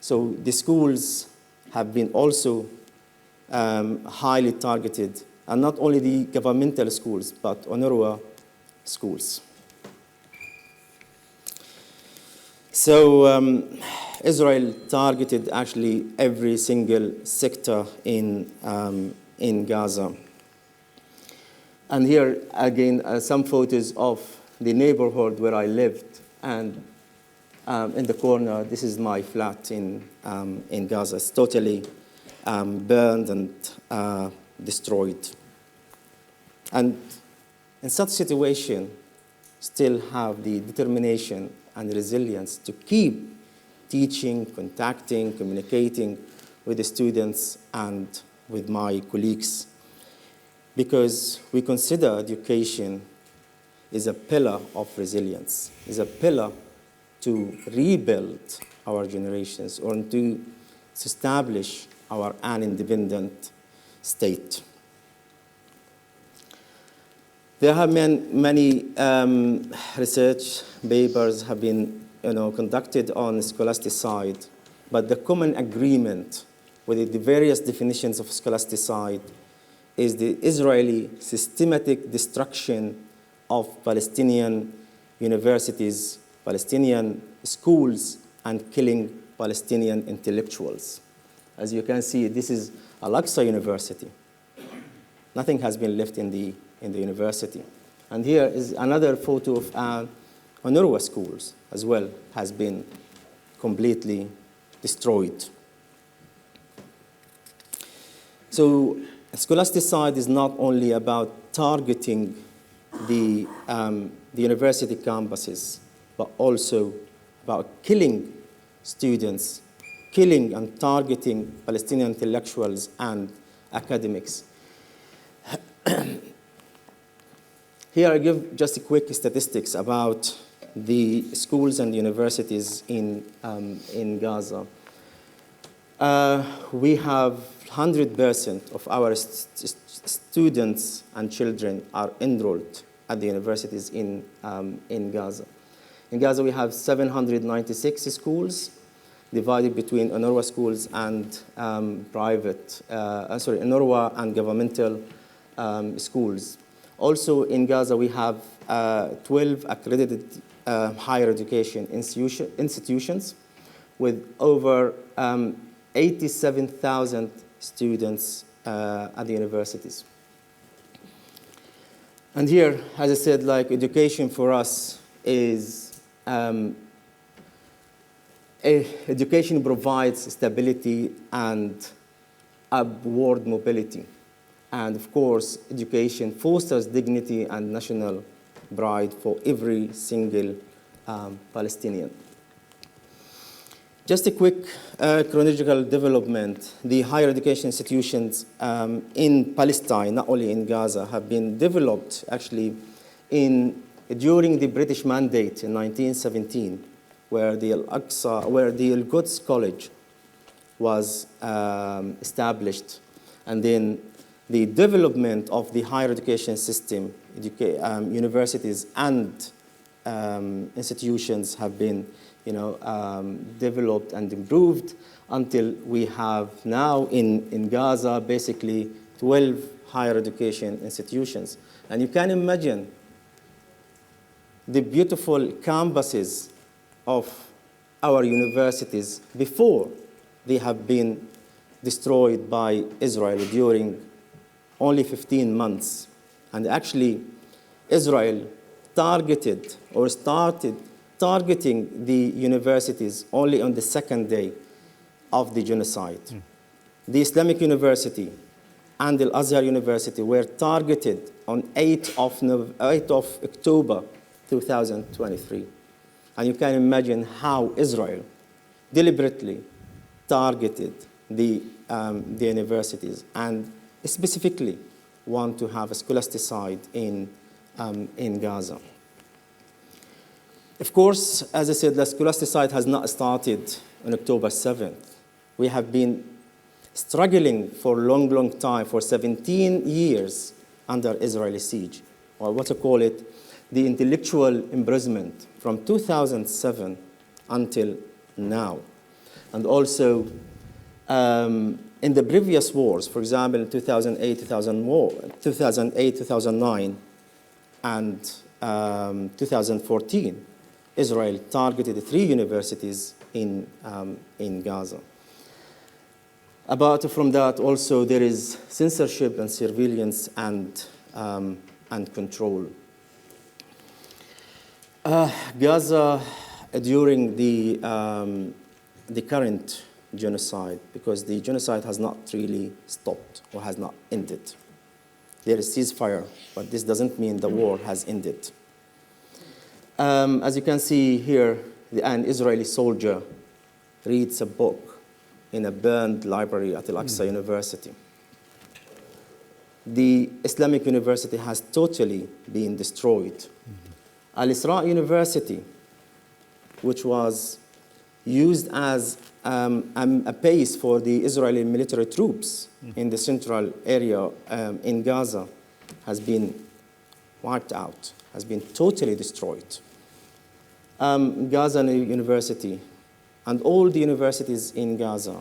So the schools have been also highly targeted, and not only the governmental schools, but UNRWA schools. So Israel targeted actually every single sector in Gaza. And here again some photos of the neighborhood where I lived, and in the corner this is my flat in Gaza. It's totally burned and destroyed. And in such situation, still have the determination and resilience to keep teaching, contacting, communicating with the students and with my colleagues because we consider education is a pillar of resilience, is a pillar to rebuild our generations or to establish an independent state. There have been many research papers have been conducted on scholasticide, but the common agreement with the various definitions of scholasticide is the Israeli systematic destruction of Palestinian universities, Palestinian schools, and killing Palestinian intellectuals. As you can see, this is Al-Aqsa University. Nothing has been left in the university. And here is another photo of UNRWA schools as well, has been completely destroyed. So scholasticide is not only about targeting the university campuses, but also about killing students, killing and targeting Palestinian intellectuals and academics. Here I give just a quick statistics about the schools and universities in Gaza. We have 100% of our students and children are enrolled at the universities in Gaza. In Gaza, we have 796 schools divided between UNRWA schools and UNRWA and governmental schools. Also in Gaza, we have 12 accredited higher education institutions with over 87,000 students at the universities. And here, as I said, like education for us is education provides stability and upward mobility. And of course, education fosters dignity and national pride for every single Palestinian. Just a quick chronological development. The higher education institutions in Palestine, not only in Gaza, have been developed actually during the British Mandate in 1917, where the Al-Quds College was established. And then the development of the higher education system, universities and institutions have been developed and improved until we have now in Gaza basically 12 higher education institutions. And you can imagine the beautiful campuses of our universities before they have been destroyed by Israel during only 15 months. And actually, Israel targeted or started targeting the universities only on the second day of the genocide. The Islamic University and Al Azhar University were targeted on 8th of October 2023. And you can imagine how Israel deliberately targeted the universities and specifically want to have a scholasticide in Gaza. Of course, as I said, the scholasticide has not started on October 7th. We have been struggling for a long, long time, for 17 years under Israeli siege, or what I call it, the intellectual imprisonment from 2007 until now. And also, in the previous wars, for example, in 2008, 2009, and 2014, Israel targeted 3 universities in Gaza. Apart from that, also there is censorship and surveillance and control. Gaza, during the current genocide, because the genocide has not really stopped or has not ended. There is ceasefire, but this doesn't mean the war has ended. As you can see here, an Israeli soldier reads a book in a burned library at Al-Aqsa University. the Islamic University has totally been destroyed. Al-Isra University, which was used as a base for the Israeli military troops in the central area in Gaza, has been wiped out, has been totally destroyed. Gaza University and all the universities in Gaza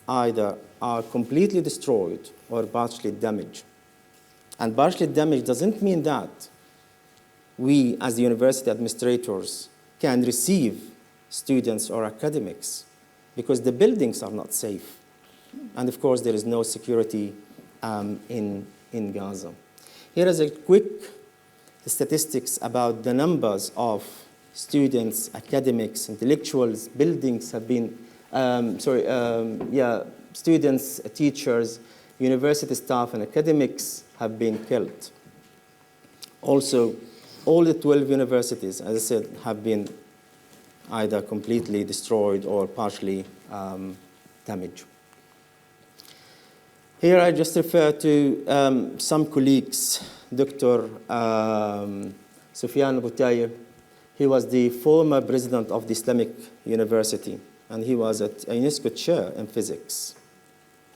either are completely destroyed or partially damaged. And partially damaged doesn't mean that we, as the university administrators, can receive students or academics, because the buildings are not safe. And of course, there is no security in Gaza. Here is a quick statistics about the numbers of students, academics, intellectuals, buildings have been, students, teachers, university staff, and academics have been killed. Also, all the 12 universities, as I said, have been either completely destroyed or partially damaged. Here I just refer to some colleagues. Dr. Sufyan Boutaya, he was the former president of the Islamic University, and he was a UNESCO chair in physics.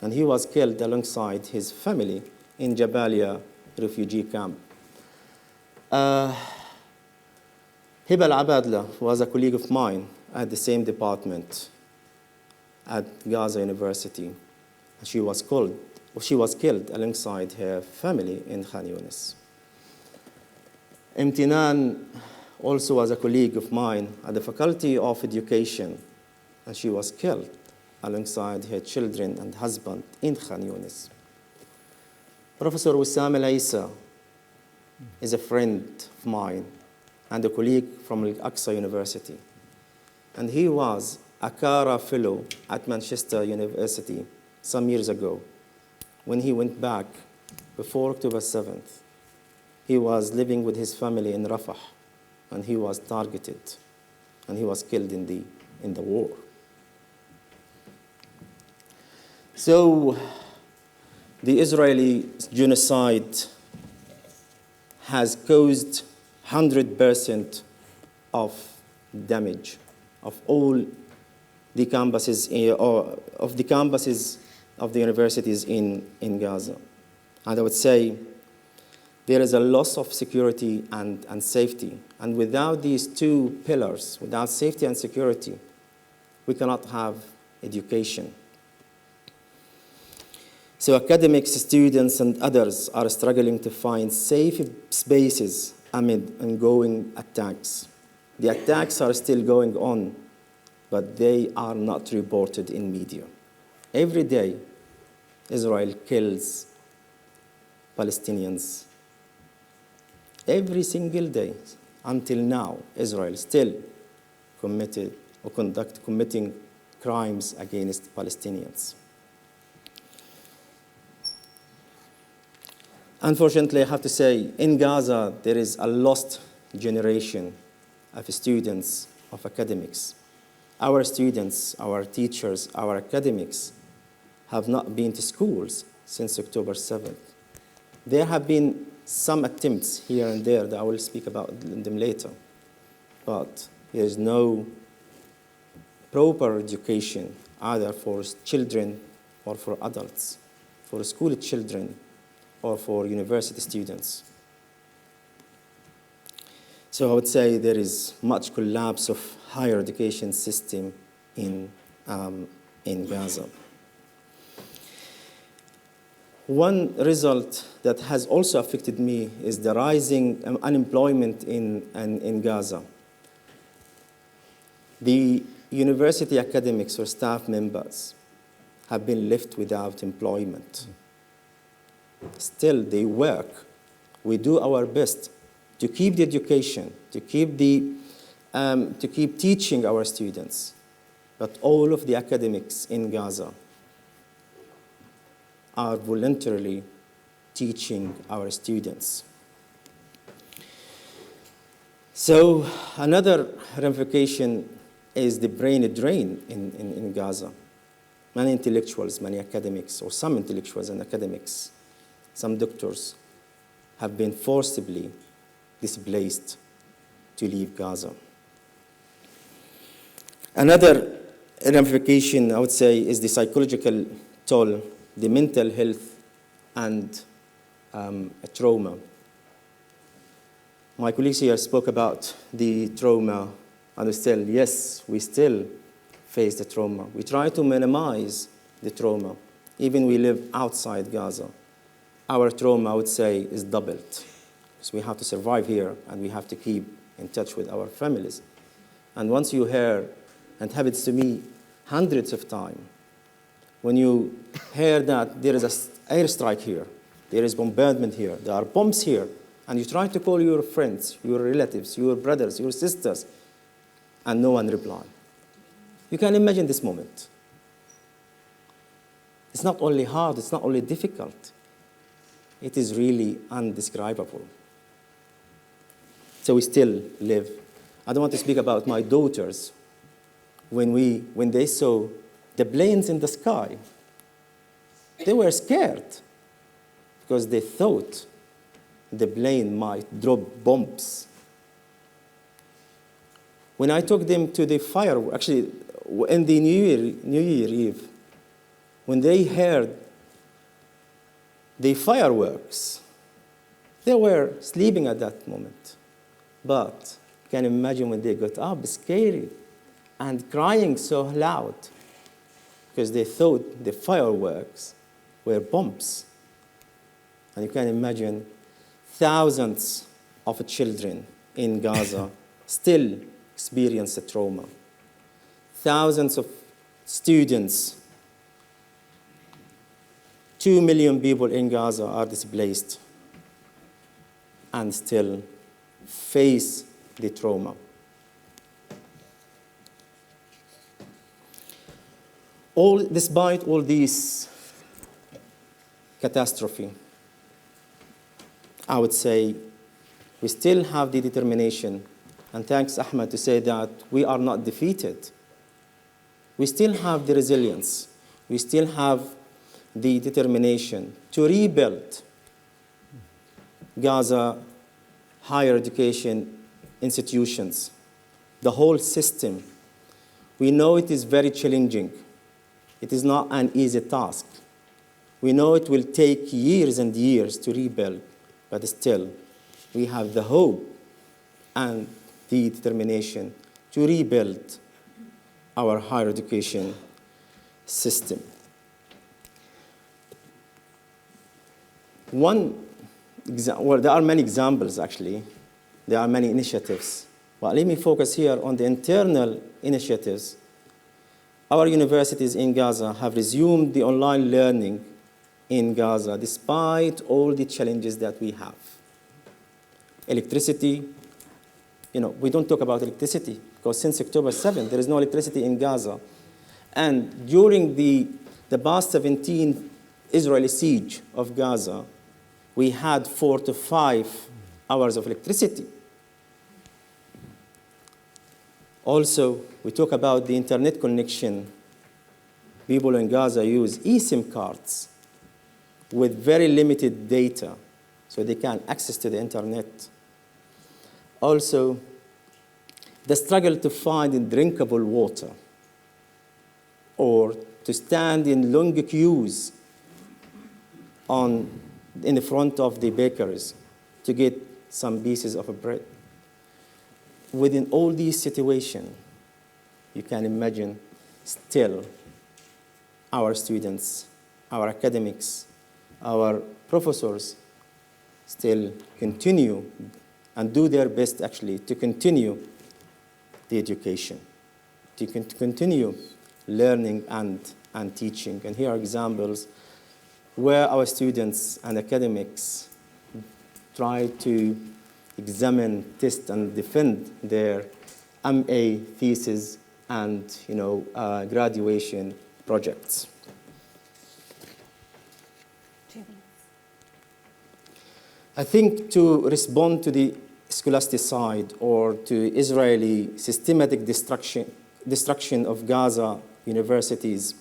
And he was killed alongside his family in Jabalia refugee camp. Hiba Al-Abadla was a colleague of mine at the same department at Gaza University. She was killed alongside her family in Khan Yunis. Imtinan also was a colleague of mine at the Faculty of Education, and she was killed alongside her children and husband in Khan Yunis. Professor Wesam Amer is a friend of mine and a colleague from Al-Aqsa University. And he was a Cara Fellow at Manchester University some years ago. When he went back before October 7th, he was living with his family in Rafah, and he was targeted, and he was killed in the war. So the Israeli genocide has caused 100% of damage of all the campuses of the universities in Gaza. And I would say there is a loss of security and safety. And without these two pillars, without safety and security, we cannot have education. So academics, students, and others are struggling to find safe spaces amid ongoing attacks. The attacks are still going on, but they are not reported in media. Every day, Israel kills Palestinians. Every single day, until now, Israel still committing crimes against Palestinians. Unfortunately, I have to say, in Gaza, there is a lost generation of students, of academics. Our students, our teachers, our academics have not been to schools since October 7th. There have been some attempts here and there that I will speak about them later, but there is no proper education either for children or for adults, for school children or for university students. So I would say there is much collapse of higher education system in Gaza. One result that has also affected me is the rising unemployment in Gaza. The university academics or staff members have been left without employment. Still, they work. We do our best to keep the education, to keep teaching our students. But all of the academics in Gaza are voluntarily teaching our students. So another ramification is the brain drain in Gaza. Many intellectuals, many academics, or some intellectuals and academics some doctors have been forcibly displaced to leave Gaza. Another ramification, I would say, is the psychological toll, the mental health, and trauma. My colleagues here spoke about the trauma, and we still face the trauma. We try to minimize the trauma. Even we live outside Gaza. Our trauma, I would say, is doubled. So we have to survive here, and we have to keep in touch with our families. And once you hear, and happens to me hundreds of times, when you hear that there is an airstrike here, there is bombardment here, there are bombs here, and you try to call your friends, your relatives, your brothers, your sisters, and no one replies. You can imagine this moment. It's not only hard, it's not only difficult, it is really indescribable. So we still live. I don't want to speak about my daughters. When they saw the planes in the sky, they were scared because they thought the plane might drop bombs. When I took them to the fireworks, actually, in the New Year Eve, when they heard the fireworks, they were sleeping at that moment. But you can imagine when they got up, scary, and crying so loud, because they thought the fireworks were bombs. And you can imagine thousands of children in Gaza still experience the trauma. Thousands of students, 2 million people in Gaza are displaced and still face the trauma. Despite all these catastrophe, I would say we still have the determination, and thanks Ahmed to say that we are not defeated. We still have the resilience. We still have the determination to rebuild Gaza higher education institutions, the whole system. We know it is very challenging. It is not an easy task. We know it will take years and years to rebuild, but still, we have the hope and the determination to rebuild our higher education system. There are many examples, actually. There are many initiatives. But let me focus here on the internal initiatives. Our universities in Gaza have resumed the online learning in Gaza despite all the challenges that we have. Electricity, we don't talk about electricity because since October 7th, there is no electricity in Gaza. And during the past 17 Israeli siege of Gaza, we had 4 to 5 hours of electricity. Also, we talk about the internet connection. People in Gaza use eSIM cards with very limited data, so they can access to the internet. Also, the struggle to find drinkable water or to stand in long queues in the front of the bakeries to get some pieces of bread. Within all these situations, you can imagine still our students, our academics, our professors still continue and do their best actually to continue the education, to continue learning and teaching. And here are examples where our students and academics try to examine, test, and defend their MA thesis and graduation projects. I think to respond to the scholasticide or to Israeli systematic destruction of Gaza universities,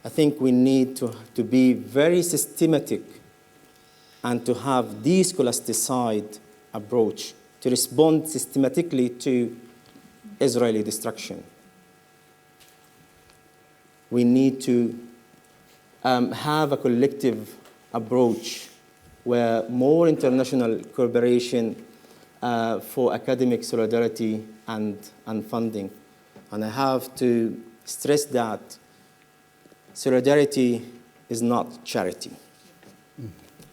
I think we need to be very systematic and to have de-scholasticized approach to respond systematically to Israeli destruction. We need to have a collective approach where more international cooperation for academic solidarity and funding. And I have to stress that solidarity is not charity.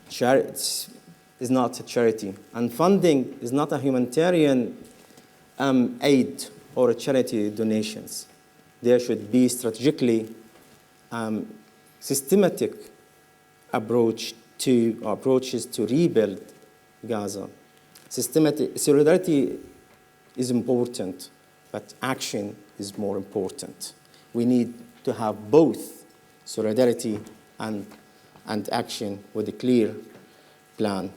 Charity is not a charity. And funding is not a humanitarian aid or a charity donations. There should be strategically systematic approaches to rebuild Gaza. Systematic solidarity is important, but action is more important. We need to have both solidarity and action with a clear plan.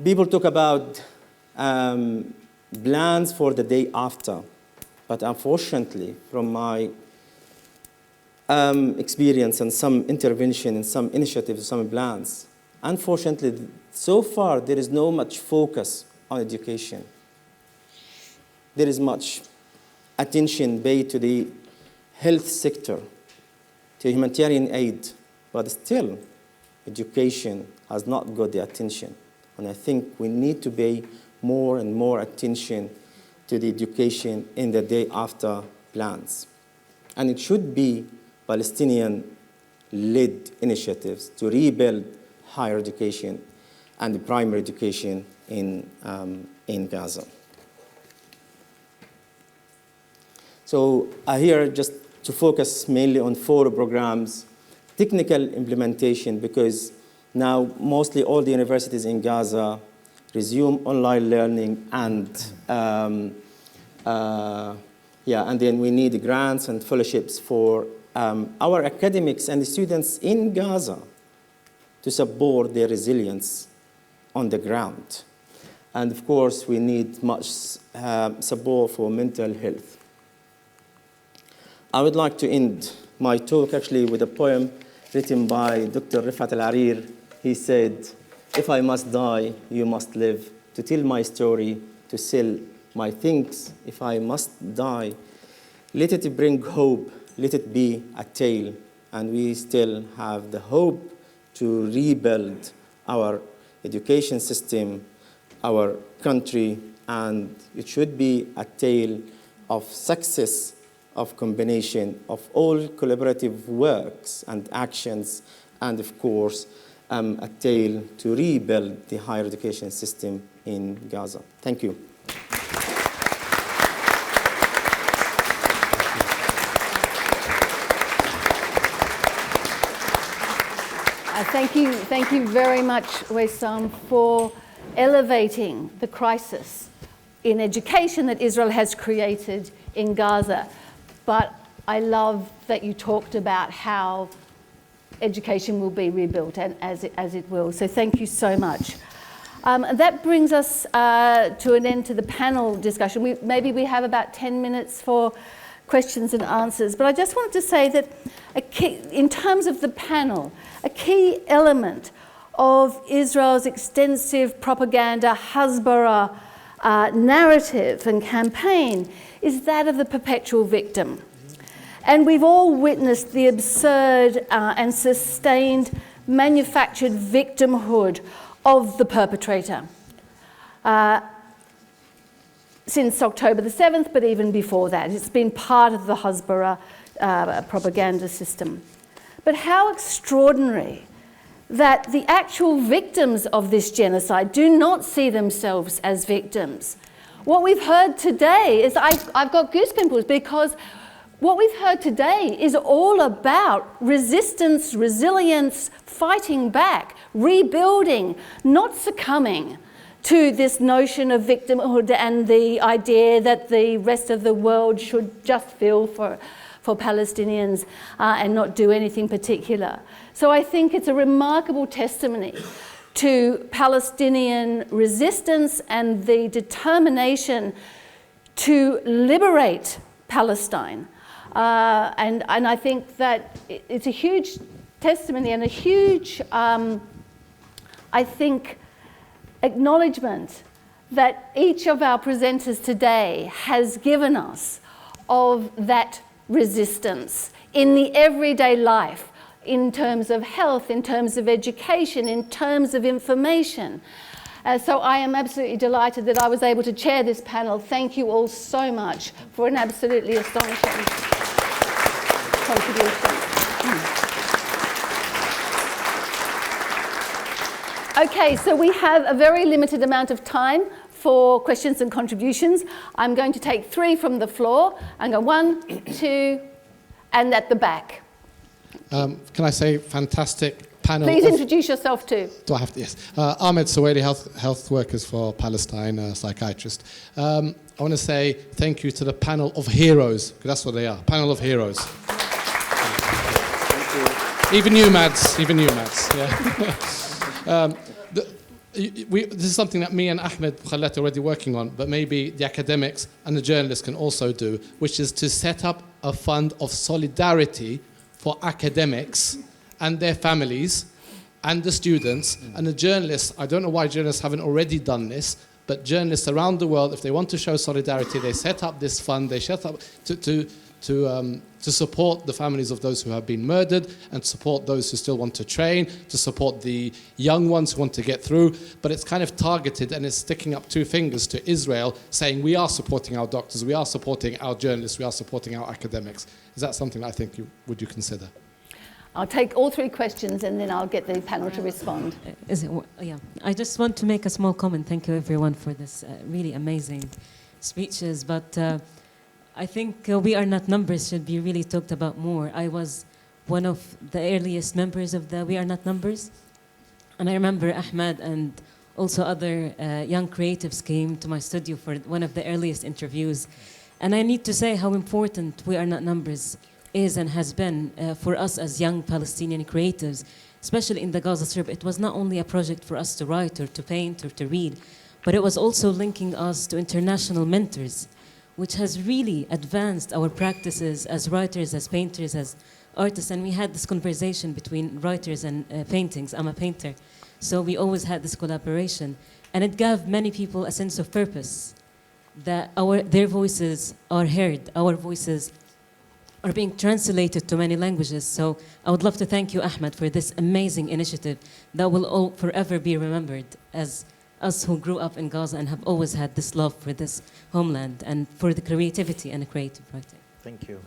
People talk about plans for the day after, but unfortunately, from my experience and some intervention and some initiatives, some plans, unfortunately, so far there is no much focus on education. There is much attention paid to the health sector, to humanitarian aid, but still education has not got the attention. And I think we need to pay more and more attention to the education in the day after plans. And it should be Palestinian-led initiatives to rebuild higher education and primary education in Gaza. So here just to focus mainly on 4 programs, technical implementation, because now mostly all the universities in Gaza resume online learning, and then we need grants and fellowships for our academics and students in Gaza to support their resilience on the ground. And of course, we need much support for mental health. I would like to end my talk actually with a poem written by Dr. Rifat Al-Arir. He said, "If I must die, you must live, to tell my story, to sell my things. If I must die, let it bring hope, let it be a tale." And we still have the hope to rebuild our education system, our country, and it should be a tale of success, of combination of all collaborative works and actions, and of course, a tale to rebuild the higher education system in Gaza. Thank you. Thank you very much, Wesam, for elevating the crisis in education that Israel has created in Gaza. But I love that you talked about how education will be rebuilt, and as it will. So thank you so much. That brings us to an end to the panel discussion. Maybe we have about 10 minutes for questions and answers. But I just wanted to say that in terms of the panel, a key element of Israel's extensive propaganda, Hasbara narrative and campaign is that of the perpetual victim. And we've all witnessed the absurd and sustained manufactured victimhood of the perpetrator since October the 7th, but even before that. It's been part of the Hasbara propaganda system. But how extraordinary that the actual victims of this genocide do not see themselves as victims. What we've heard today is, I've got goosebumps, because what we've heard today is all about resistance, resilience, fighting back, rebuilding, not succumbing to this notion of victimhood and the idea that the rest of the world should just feel for Palestinians and not do anything particular. So I think it's a remarkable testimony to Palestinian resistance and the determination to liberate Palestine. And I think that it's a huge testimony and a huge, I think, acknowledgement that each of our presenters today has given us of that resistance in the everyday life, in terms of health, in terms of education, in terms of information. So I am absolutely delighted that I was able to chair this panel. Thank you all so much for an absolutely astonishing contribution. Okay, so we have a very limited amount of time for questions and contributions. I'm going to take 3 from the floor and go 1, 2, and at the back. Can I say fantastic panel? Please introduce yourself too. Do I have to? Yes. Ahmed Suwaidi, Health Workers for Palestine, psychiatrist. I want to say thank you to the panel of heroes, because that's what they are, panel of heroes. Even you, Mads. Yeah. This is something that me and Ahmed Mukhallalati are already working on, but maybe the academics and the journalists can also do, which is to set up a fund of solidarity for academics and their families and the students and the journalists. I don't know why journalists haven't already done this, but journalists around the world, if they want to show solidarity, they set up this fund, they set up to support the families of those who have been murdered and support those who still want to train, to support the young ones who want to get through. But it's kind of targeted and it's sticking up 2 fingers to Israel, saying we are supporting our doctors, we are supporting our journalists, we are supporting our academics. Is that something I think would you consider? I'll take all 3 questions and then I'll get the panel to respond. Yeah, I just want to make a small comment. Thank you everyone for this really amazing speeches, but I think We Are Not Numbers should be really talked about more. I was one of the earliest members of the We Are Not Numbers, and I remember Ahmed and also other young creatives came to my studio for one of the earliest interviews, and I need to say how important We Are Not Numbers is and has been for us as young Palestinian creatives, especially in the Gaza Strip. It was not only a project for us to write or to paint or to read, but it was also linking us to international mentors, which has really advanced our practices as writers, as painters, as artists. And we had this conversation between writers and paintings. I'm a painter, so we always had this collaboration. And it gave many people a sense of purpose, that their voices are heard, our voices are being translated to many languages. So I would love to thank you, Ahmed, for this amazing initiative that will all forever be remembered as us who grew up in Gaza and have always had this love for this homeland and for the creativity and the creative writing. Thank you.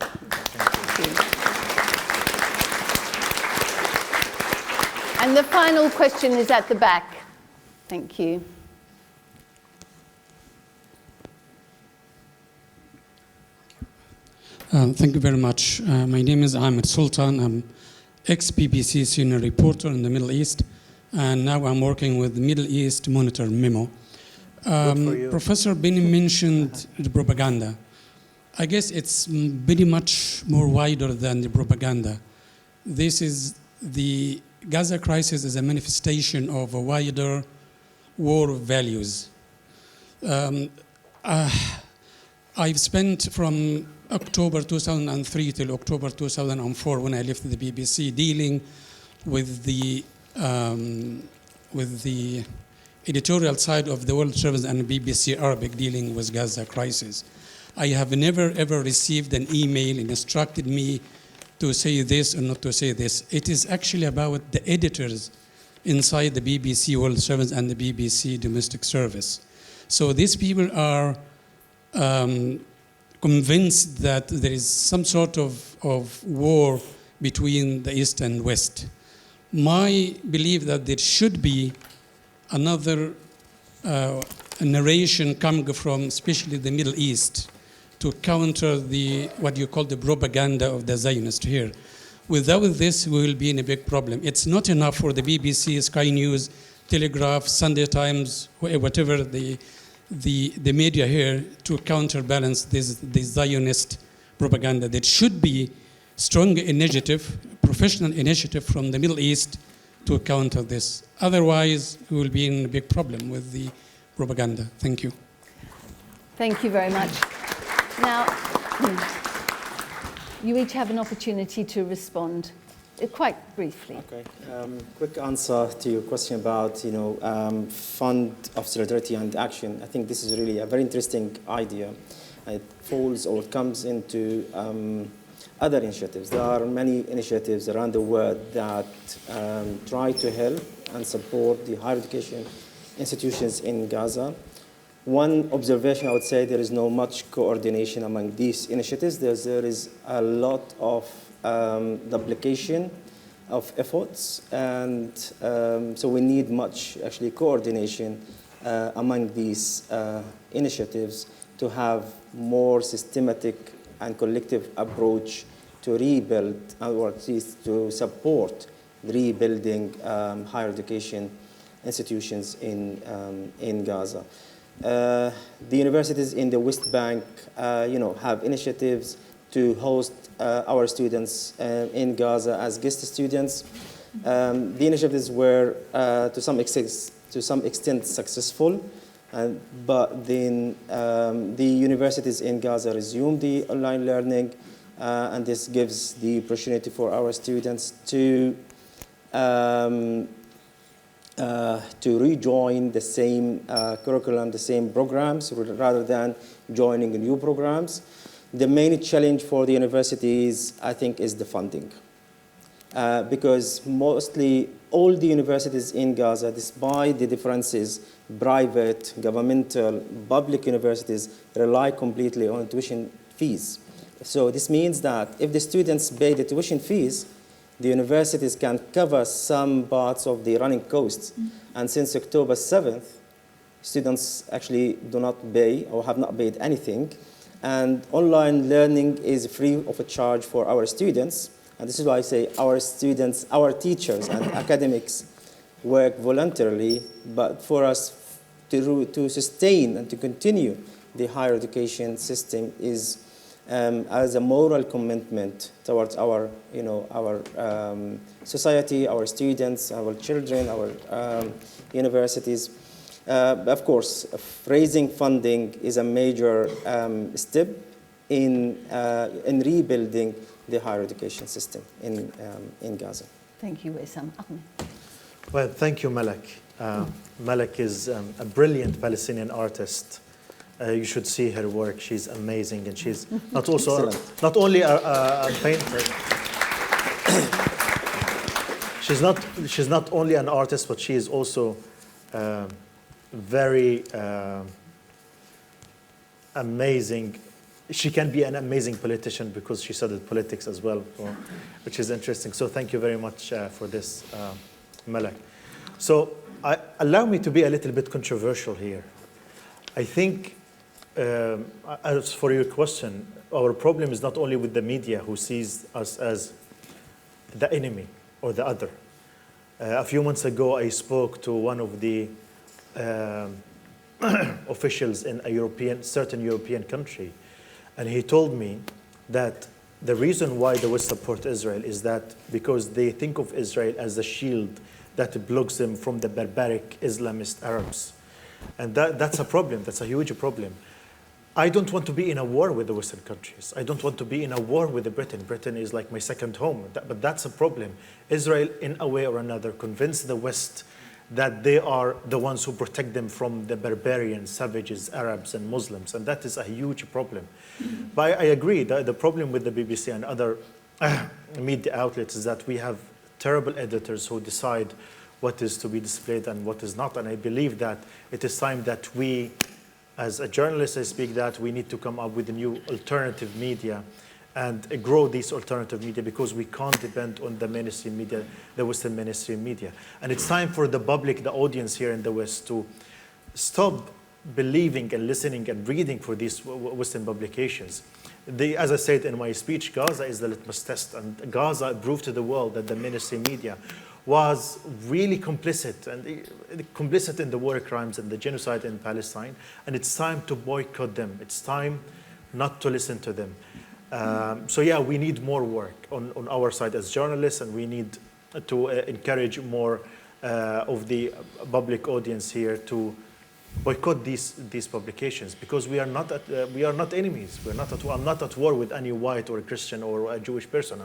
And the final question is at the back. Thank you. Thank you very much. My name is Ahmed Sultan. I'm ex-BBC senior reporter in the Middle East, and now I'm working with the Middle East Monitor Memo. Professor Benny mentioned the propaganda. I guess it's very much more wider than the propaganda. This is the Gaza crisis is a manifestation of a wider war of values. I've spent from October 2003 till October 2004, when I left the BBC, dealing with the editorial side of the World Service and BBC Arabic, dealing with Gaza crisis. I have never ever received an email and instructed me to say this or not to say this. It is actually about the editors inside the BBC World Service and the BBC Domestic Service. So these people are convinced that there is some sort of war between the East and West. My belief that there should be another narration coming from especially the Middle East to counter what you call the propaganda of the Zionists here. Without this, we will be in a big problem. It's not enough for the BBC, Sky News, Telegraph, Sunday Times, whatever the media here to counterbalance this Zionist propaganda. There should be strong initiative, professional initiative from the Middle East to counter this. Otherwise, we will be in a big problem with the propaganda. Thank you. Thank you very much. Now, you each have an opportunity to respond quite briefly. Okay. Quick answer to your question about, fund of solidarity and action. I think this is really a very interesting idea. It falls or comes into other initiatives. There are many initiatives around the world that try to help and support the higher education institutions in Gaza. One observation, I would say, there is no much coordination among these initiatives. There is a lot of duplication of efforts, and so we need much, actually, coordination among these initiatives to have more systematic and collective approach to rebuild, or at least to support the rebuilding higher education institutions in Gaza. The universities in the West Bank, have initiatives to host our students in Gaza as guest students. The initiatives were, to some extent, successful, but then the universities in Gaza resumed the online learning, and this gives the opportunity for our students to rejoin the same curriculum, the same programs, rather than joining new programs. The main challenge for the universities, I think, is the funding. Because mostly all the universities in Gaza, despite the differences, private, governmental, public universities rely completely on tuition fees. So this means that if the students pay the tuition fees, the universities can cover some parts of the running costs. And since October 7th, students actually do not pay or have not paid anything. And online learning is free of charge for our students. And this is why I say our students, our teachers and academics work voluntarily, but for us to sustain and to continue the higher education system is as a moral commitment towards our society, our students, our children, our universities. Of course, raising funding is a major step in rebuilding the higher education system in Gaza. Thank you, Wesam. Ahmed. Well, thank you, Malak. Malak is a brilliant Palestinian artist. You should see her work. She's amazing, and she's not only a painter. She's not only an artist, but she is also very amazing. She can be an amazing politician because she studied politics as well, which is interesting. So thank you very much for this, Malak. So allow me to be a little bit controversial here. I think, as for your question, our problem is not only with the media who sees us as the enemy or the other. A few months ago, I spoke to one of the officials in a certain European country, and he told me that the reason why they would support Israel is that because they think of Israel as a shield that blocks them from the barbaric Islamist Arabs. And that's a problem. That's a huge problem. I don't want to be in a war with the Western countries. I don't want to be in a war with Britain. Britain is like my second home. But that's a problem. Israel, in a way or another, convinced the West that they are the ones who protect them from the barbarian savages, Arabs and Muslims. And that is a huge problem. But I agree that the problem with the BBC and other media outlets is that we have terrible editors who decide what is to be displayed and what is not. And I believe that it is time that we, as a journalist, I speak that we need to come up with a new alternative media and grow these alternative media, because we can't depend on the mainstream media, the Western mainstream media. And it's time for the public, the audience here in the West, to stop believing and listening and reading for these Western publications. As I said in my speech, Gaza is the litmus test, and Gaza proved to the world that the mainstream media was really complicit in the war crimes and the genocide in Palestine, and it's time to boycott them. It's time not to listen to them. So yeah, we need more work on our side as journalists, and we need to encourage more of the public audience here to boycott these publications, because we are not enemies. I'm not at war with any white or Christian or a Jewish person.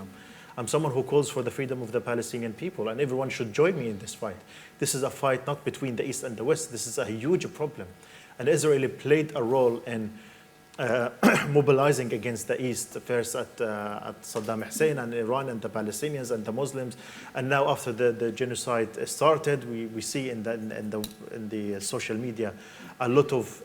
I'm someone who calls for the freedom of the Palestinian people, and everyone should join me in this fight. This is a fight not between the East and the West. This is a huge problem. And Israel played a role in mobilizing against the East, first at Saddam Hussein and Iran and the Palestinians and the Muslims. And now after the genocide started, we see in the social media a lot of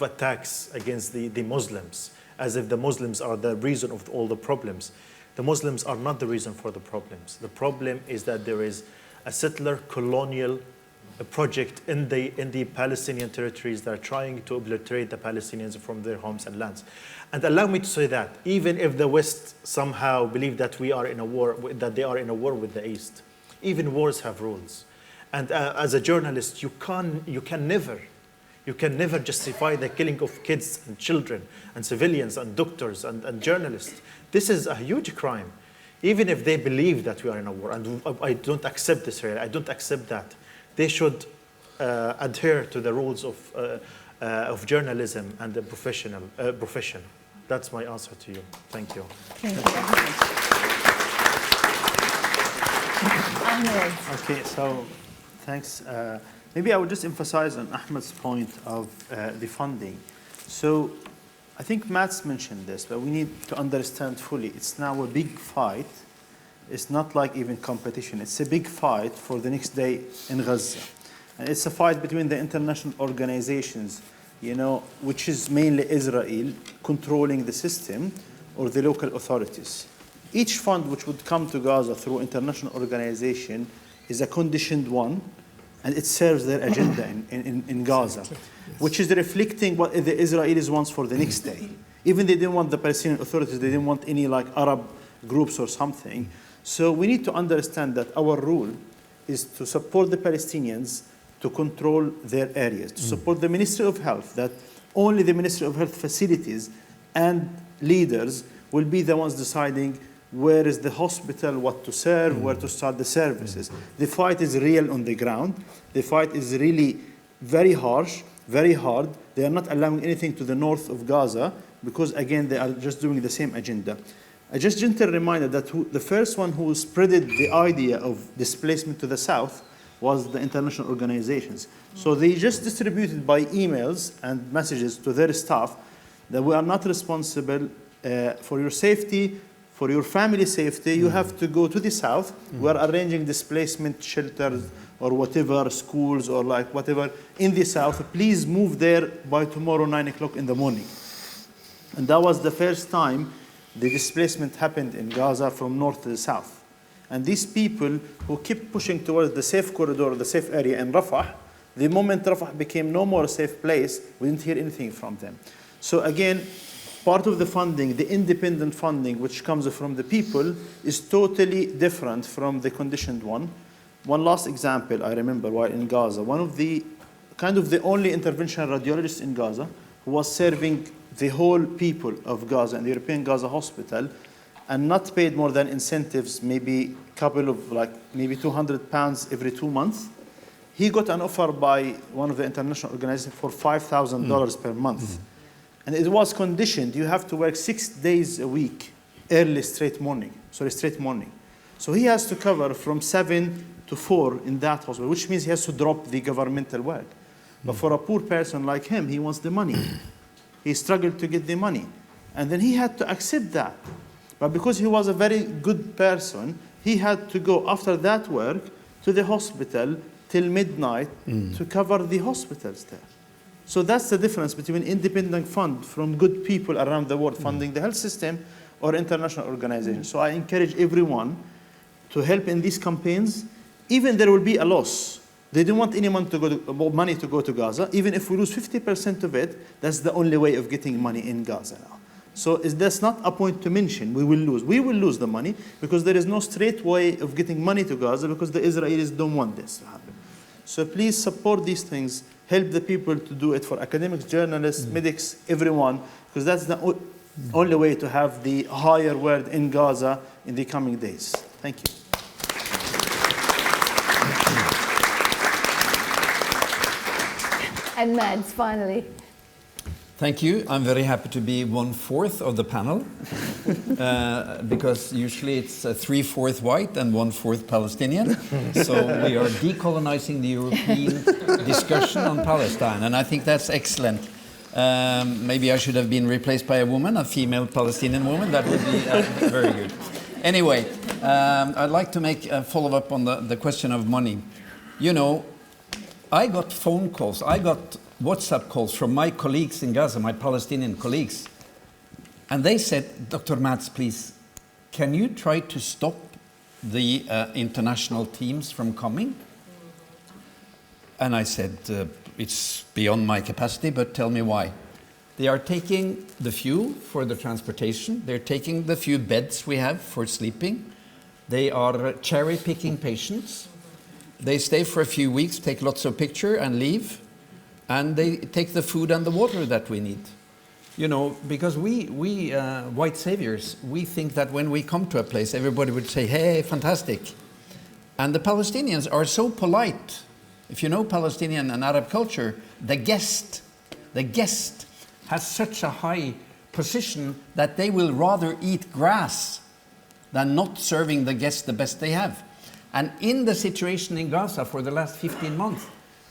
attacks against the Muslims, as if the Muslims are the reason of all the problems. The Muslims are not the reason for the problems. The problem is that there is a settler colonial project in the Palestinian territories that are trying to obliterate the Palestinians from their homes and lands. And allow me to say that even if the West somehow believe that we are in a war, that they are in a war with the East, even wars have rules. And as a journalist, you can never justify the killing of kids and children and civilians and doctors and journalists. This is a huge crime, even if they believe that we are in a war. And I don't accept this. I don't accept that. They should adhere to the rules of journalism and the profession. That's my answer to you. Thank you. Thank you. Ahmed. Okay, so thanks. Maybe I would just emphasize on Ahmed's point of the funding. So I think Matt's mentioned this, but we need to understand fully. It's now a big fight. It's not like even competition. It's a big fight for the next day in Gaza. And it's a fight between the international organizations, which is mainly Israel controlling the system, or the local authorities. Each fund which would come to Gaza through international organization is a conditioned one, and it serves their agenda in Gaza, which is reflecting what the Israelis want for the next day. Even they didn't want the Palestinian authorities, they didn't want any like Arab groups or something. So we need to understand that our role is to support the Palestinians to control their areas, to support the Ministry of Health, that only the Ministry of Health facilities and leaders will be the ones deciding where is the hospital, what to serve, where to start the services. The fight is real on the ground. The fight is really very harsh, very hard. They are not allowing anything to the north of Gaza because, again, they are just doing the same agenda. A just gentle reminder that the first one who spreaded the idea of displacement to the south was the international organizations. So they just distributed by emails and messages to their staff that we are not responsible for your safety, for your family safety. You have to go to the south. We are arranging displacement shelters or whatever, schools or like whatever in the south. Please move there by tomorrow 9 o'clock in the morning. And that was the first time the displacement happened in Gaza from north to the south. And these people who kept pushing towards the safe corridor, the safe area in Rafah, the moment Rafah became no more a safe place, we didn't hear anything from them. So again, part of the funding, the independent funding which comes from the people, is totally different from the conditioned one. One last example I remember while in Gaza, one of the kind of the only interventional radiologist in Gaza who was serving the whole people of Gaza and the European Gaza hospital and not paid more than incentives, maybe couple of maybe £200 every 2 months. He got an offer by one of the international organizations for $5,000 per month. And it was conditioned, you have to work 6 days a week, straight morning. So he has to cover from 7 to 4 in that hospital, which means he has to drop the governmental work. But for a poor person like him, he wants the money. He struggled to get the money. And then he had to accept that. But because he was a very good person, he had to go after that work to the hospital till midnight to cover the hospitals there. So that's the difference between independent fund from good people around the world funding the health system or international organizations. So I encourage everyone to help in these campaigns. Even there will be a loss. They don't want anyone to money to go to Gaza. Even if we lose 50% of it, that's the only way of getting money in Gaza now. So that's not a point to mention. We will lose. We will lose the money because there is no straight way of getting money to Gaza because the Israelis don't want this to happen. So please support these things. Help the people to do it for academics, journalists, medics, everyone, because that's the only way to have the higher word in Gaza in the coming days. Thank you. And Mads, finally. Thank you. I'm very happy to be 1/4 of the panel because usually it's 3/4 white and 1/4 Palestinian. So we are decolonizing the European discussion on Palestine, and I think that's excellent. Maybe I should have been replaced by a woman, a female Palestinian woman. That would be very good. Anyway, I'd like to make a follow-up on the question of money. You know, I got phone calls, I got WhatsApp calls from my colleagues in Gaza, my Palestinian colleagues, and they said, Dr. Matz, please, can you try to stop the international teams from coming? And I said, it's beyond my capacity, but tell me why. They are taking the fuel for the transportation, they're taking the few beds we have for sleeping, they are cherry-picking patients, they stay for a few weeks, take lots of pictures and leave, and they take the food and the water that we need. You know, because we white saviors, we think that when we come to a place, everybody would say, hey, fantastic. And the Palestinians are so polite. If you know Palestinian and Arab culture, the guest has such a high position that they will rather eat grass than not serving the guest the best they have. And in the situation in Gaza for the last 15 months,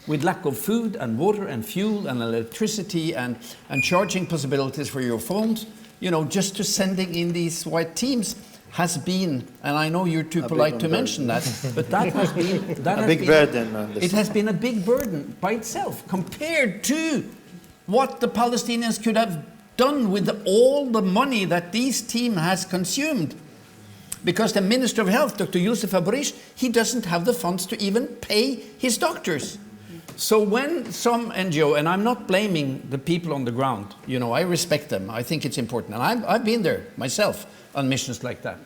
with lack of food and water and fuel and electricity and charging possibilities for your phones, you know, just to sending in these white teams has been, and I know you're too polite to mention that, but that has been a big burden. It has been a big burden by itself compared to what the Palestinians could have done with all the money that this team has consumed. Because the Minister of Health, Dr. Youssef Abrish, he doesn't have the funds to even pay his doctors. So when some NGO, and I'm not blaming the people on the ground, you know, I respect them, I think it's important, and I've been there myself on missions like that.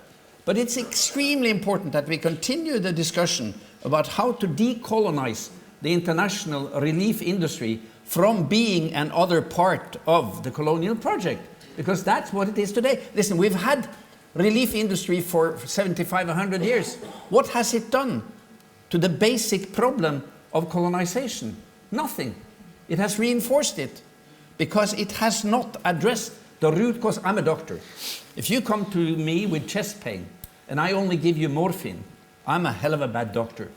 But it's extremely important that we continue the discussion about how to decolonize the international relief industry from being another part of the colonial project, because that's what it is today. Listen, we've had relief industry for 75, 100 years. What has it done to the basic problem of colonization? Nothing. It has reinforced it because it has not addressed the root cause. I'm a doctor. If you come to me with chest pain and I only give you morphine, I'm a hell of a bad doctor.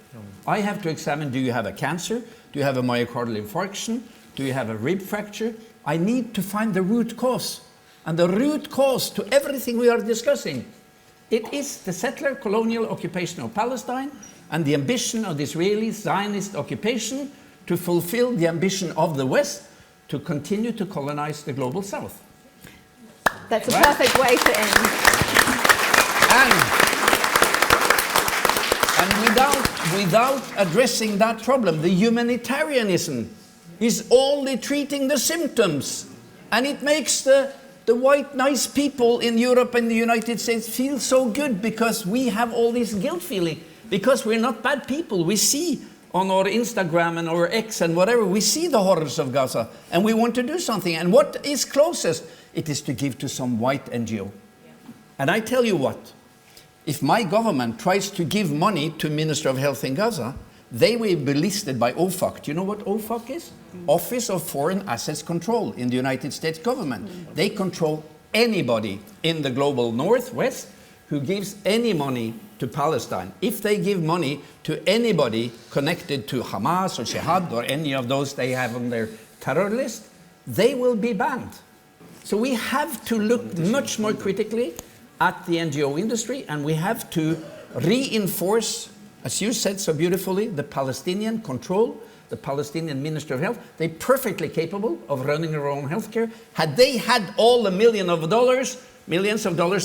I have to examine, do you have a cancer? Do you have a myocardial infarction? Do you have a rib fracture? I need to find the root cause. And the root cause to everything we are discussing, it is the settler colonial occupation of Palestine and the ambition of the Israeli Zionist occupation to fulfill the ambition of the West to continue to colonize the global South. That's a perfect way to end. And without addressing that problem, the humanitarianism is only treating the symptoms. And it makes the white nice people in Europe and the United States feel so good because we have all this guilt feeling. Because we're not bad people. We see on our Instagram and our X and whatever, we see the horrors of Gaza and we want to do something. And what is closest? It is to give to some white NGO. And I tell you what, if my government tries to give money to Minister of Health in Gaza, they will be listed by OFAC. Do you know what OFAC is? Office of Foreign Assets Control in the United States government. They control anybody in the global northwest who gives any money to Palestine. If they give money to anybody connected to Hamas or Jihad or any of those they have on their terror list, they will be banned. So we have to look much more critically at the NGO industry, and we have to reinforce, as you said so beautifully, the Palestinian control, the Palestinian Minister of Health. They're perfectly capable of running their own healthcare. Had they had all the millions of dollars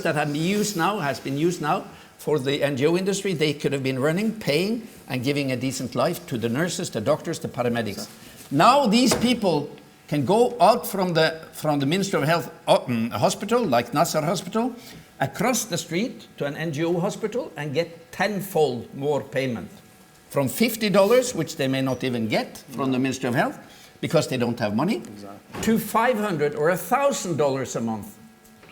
that have been used now for the NGO industry, they could have been running, paying, and giving a decent life to the nurses, the doctors, the paramedics. Now these people can go out from the Minister of Health hospital, like Nasser Hospital, across the street to an NGO hospital and get tenfold more payment. From $50, which they may not even get from the Ministry of Health because they don't have money, to $500 or $1,000 a month.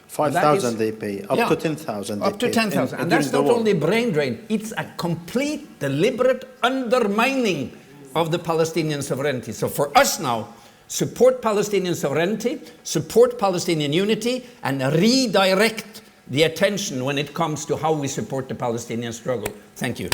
5,000 they pay, up to 10,000. Up to 10,000, and that's not only brain drain, it's a complete, deliberate undermining of the Palestinian sovereignty. So for us now, support Palestinian sovereignty, support Palestinian unity, and redirect the attention when it comes to how we support the Palestinian struggle. Thank you.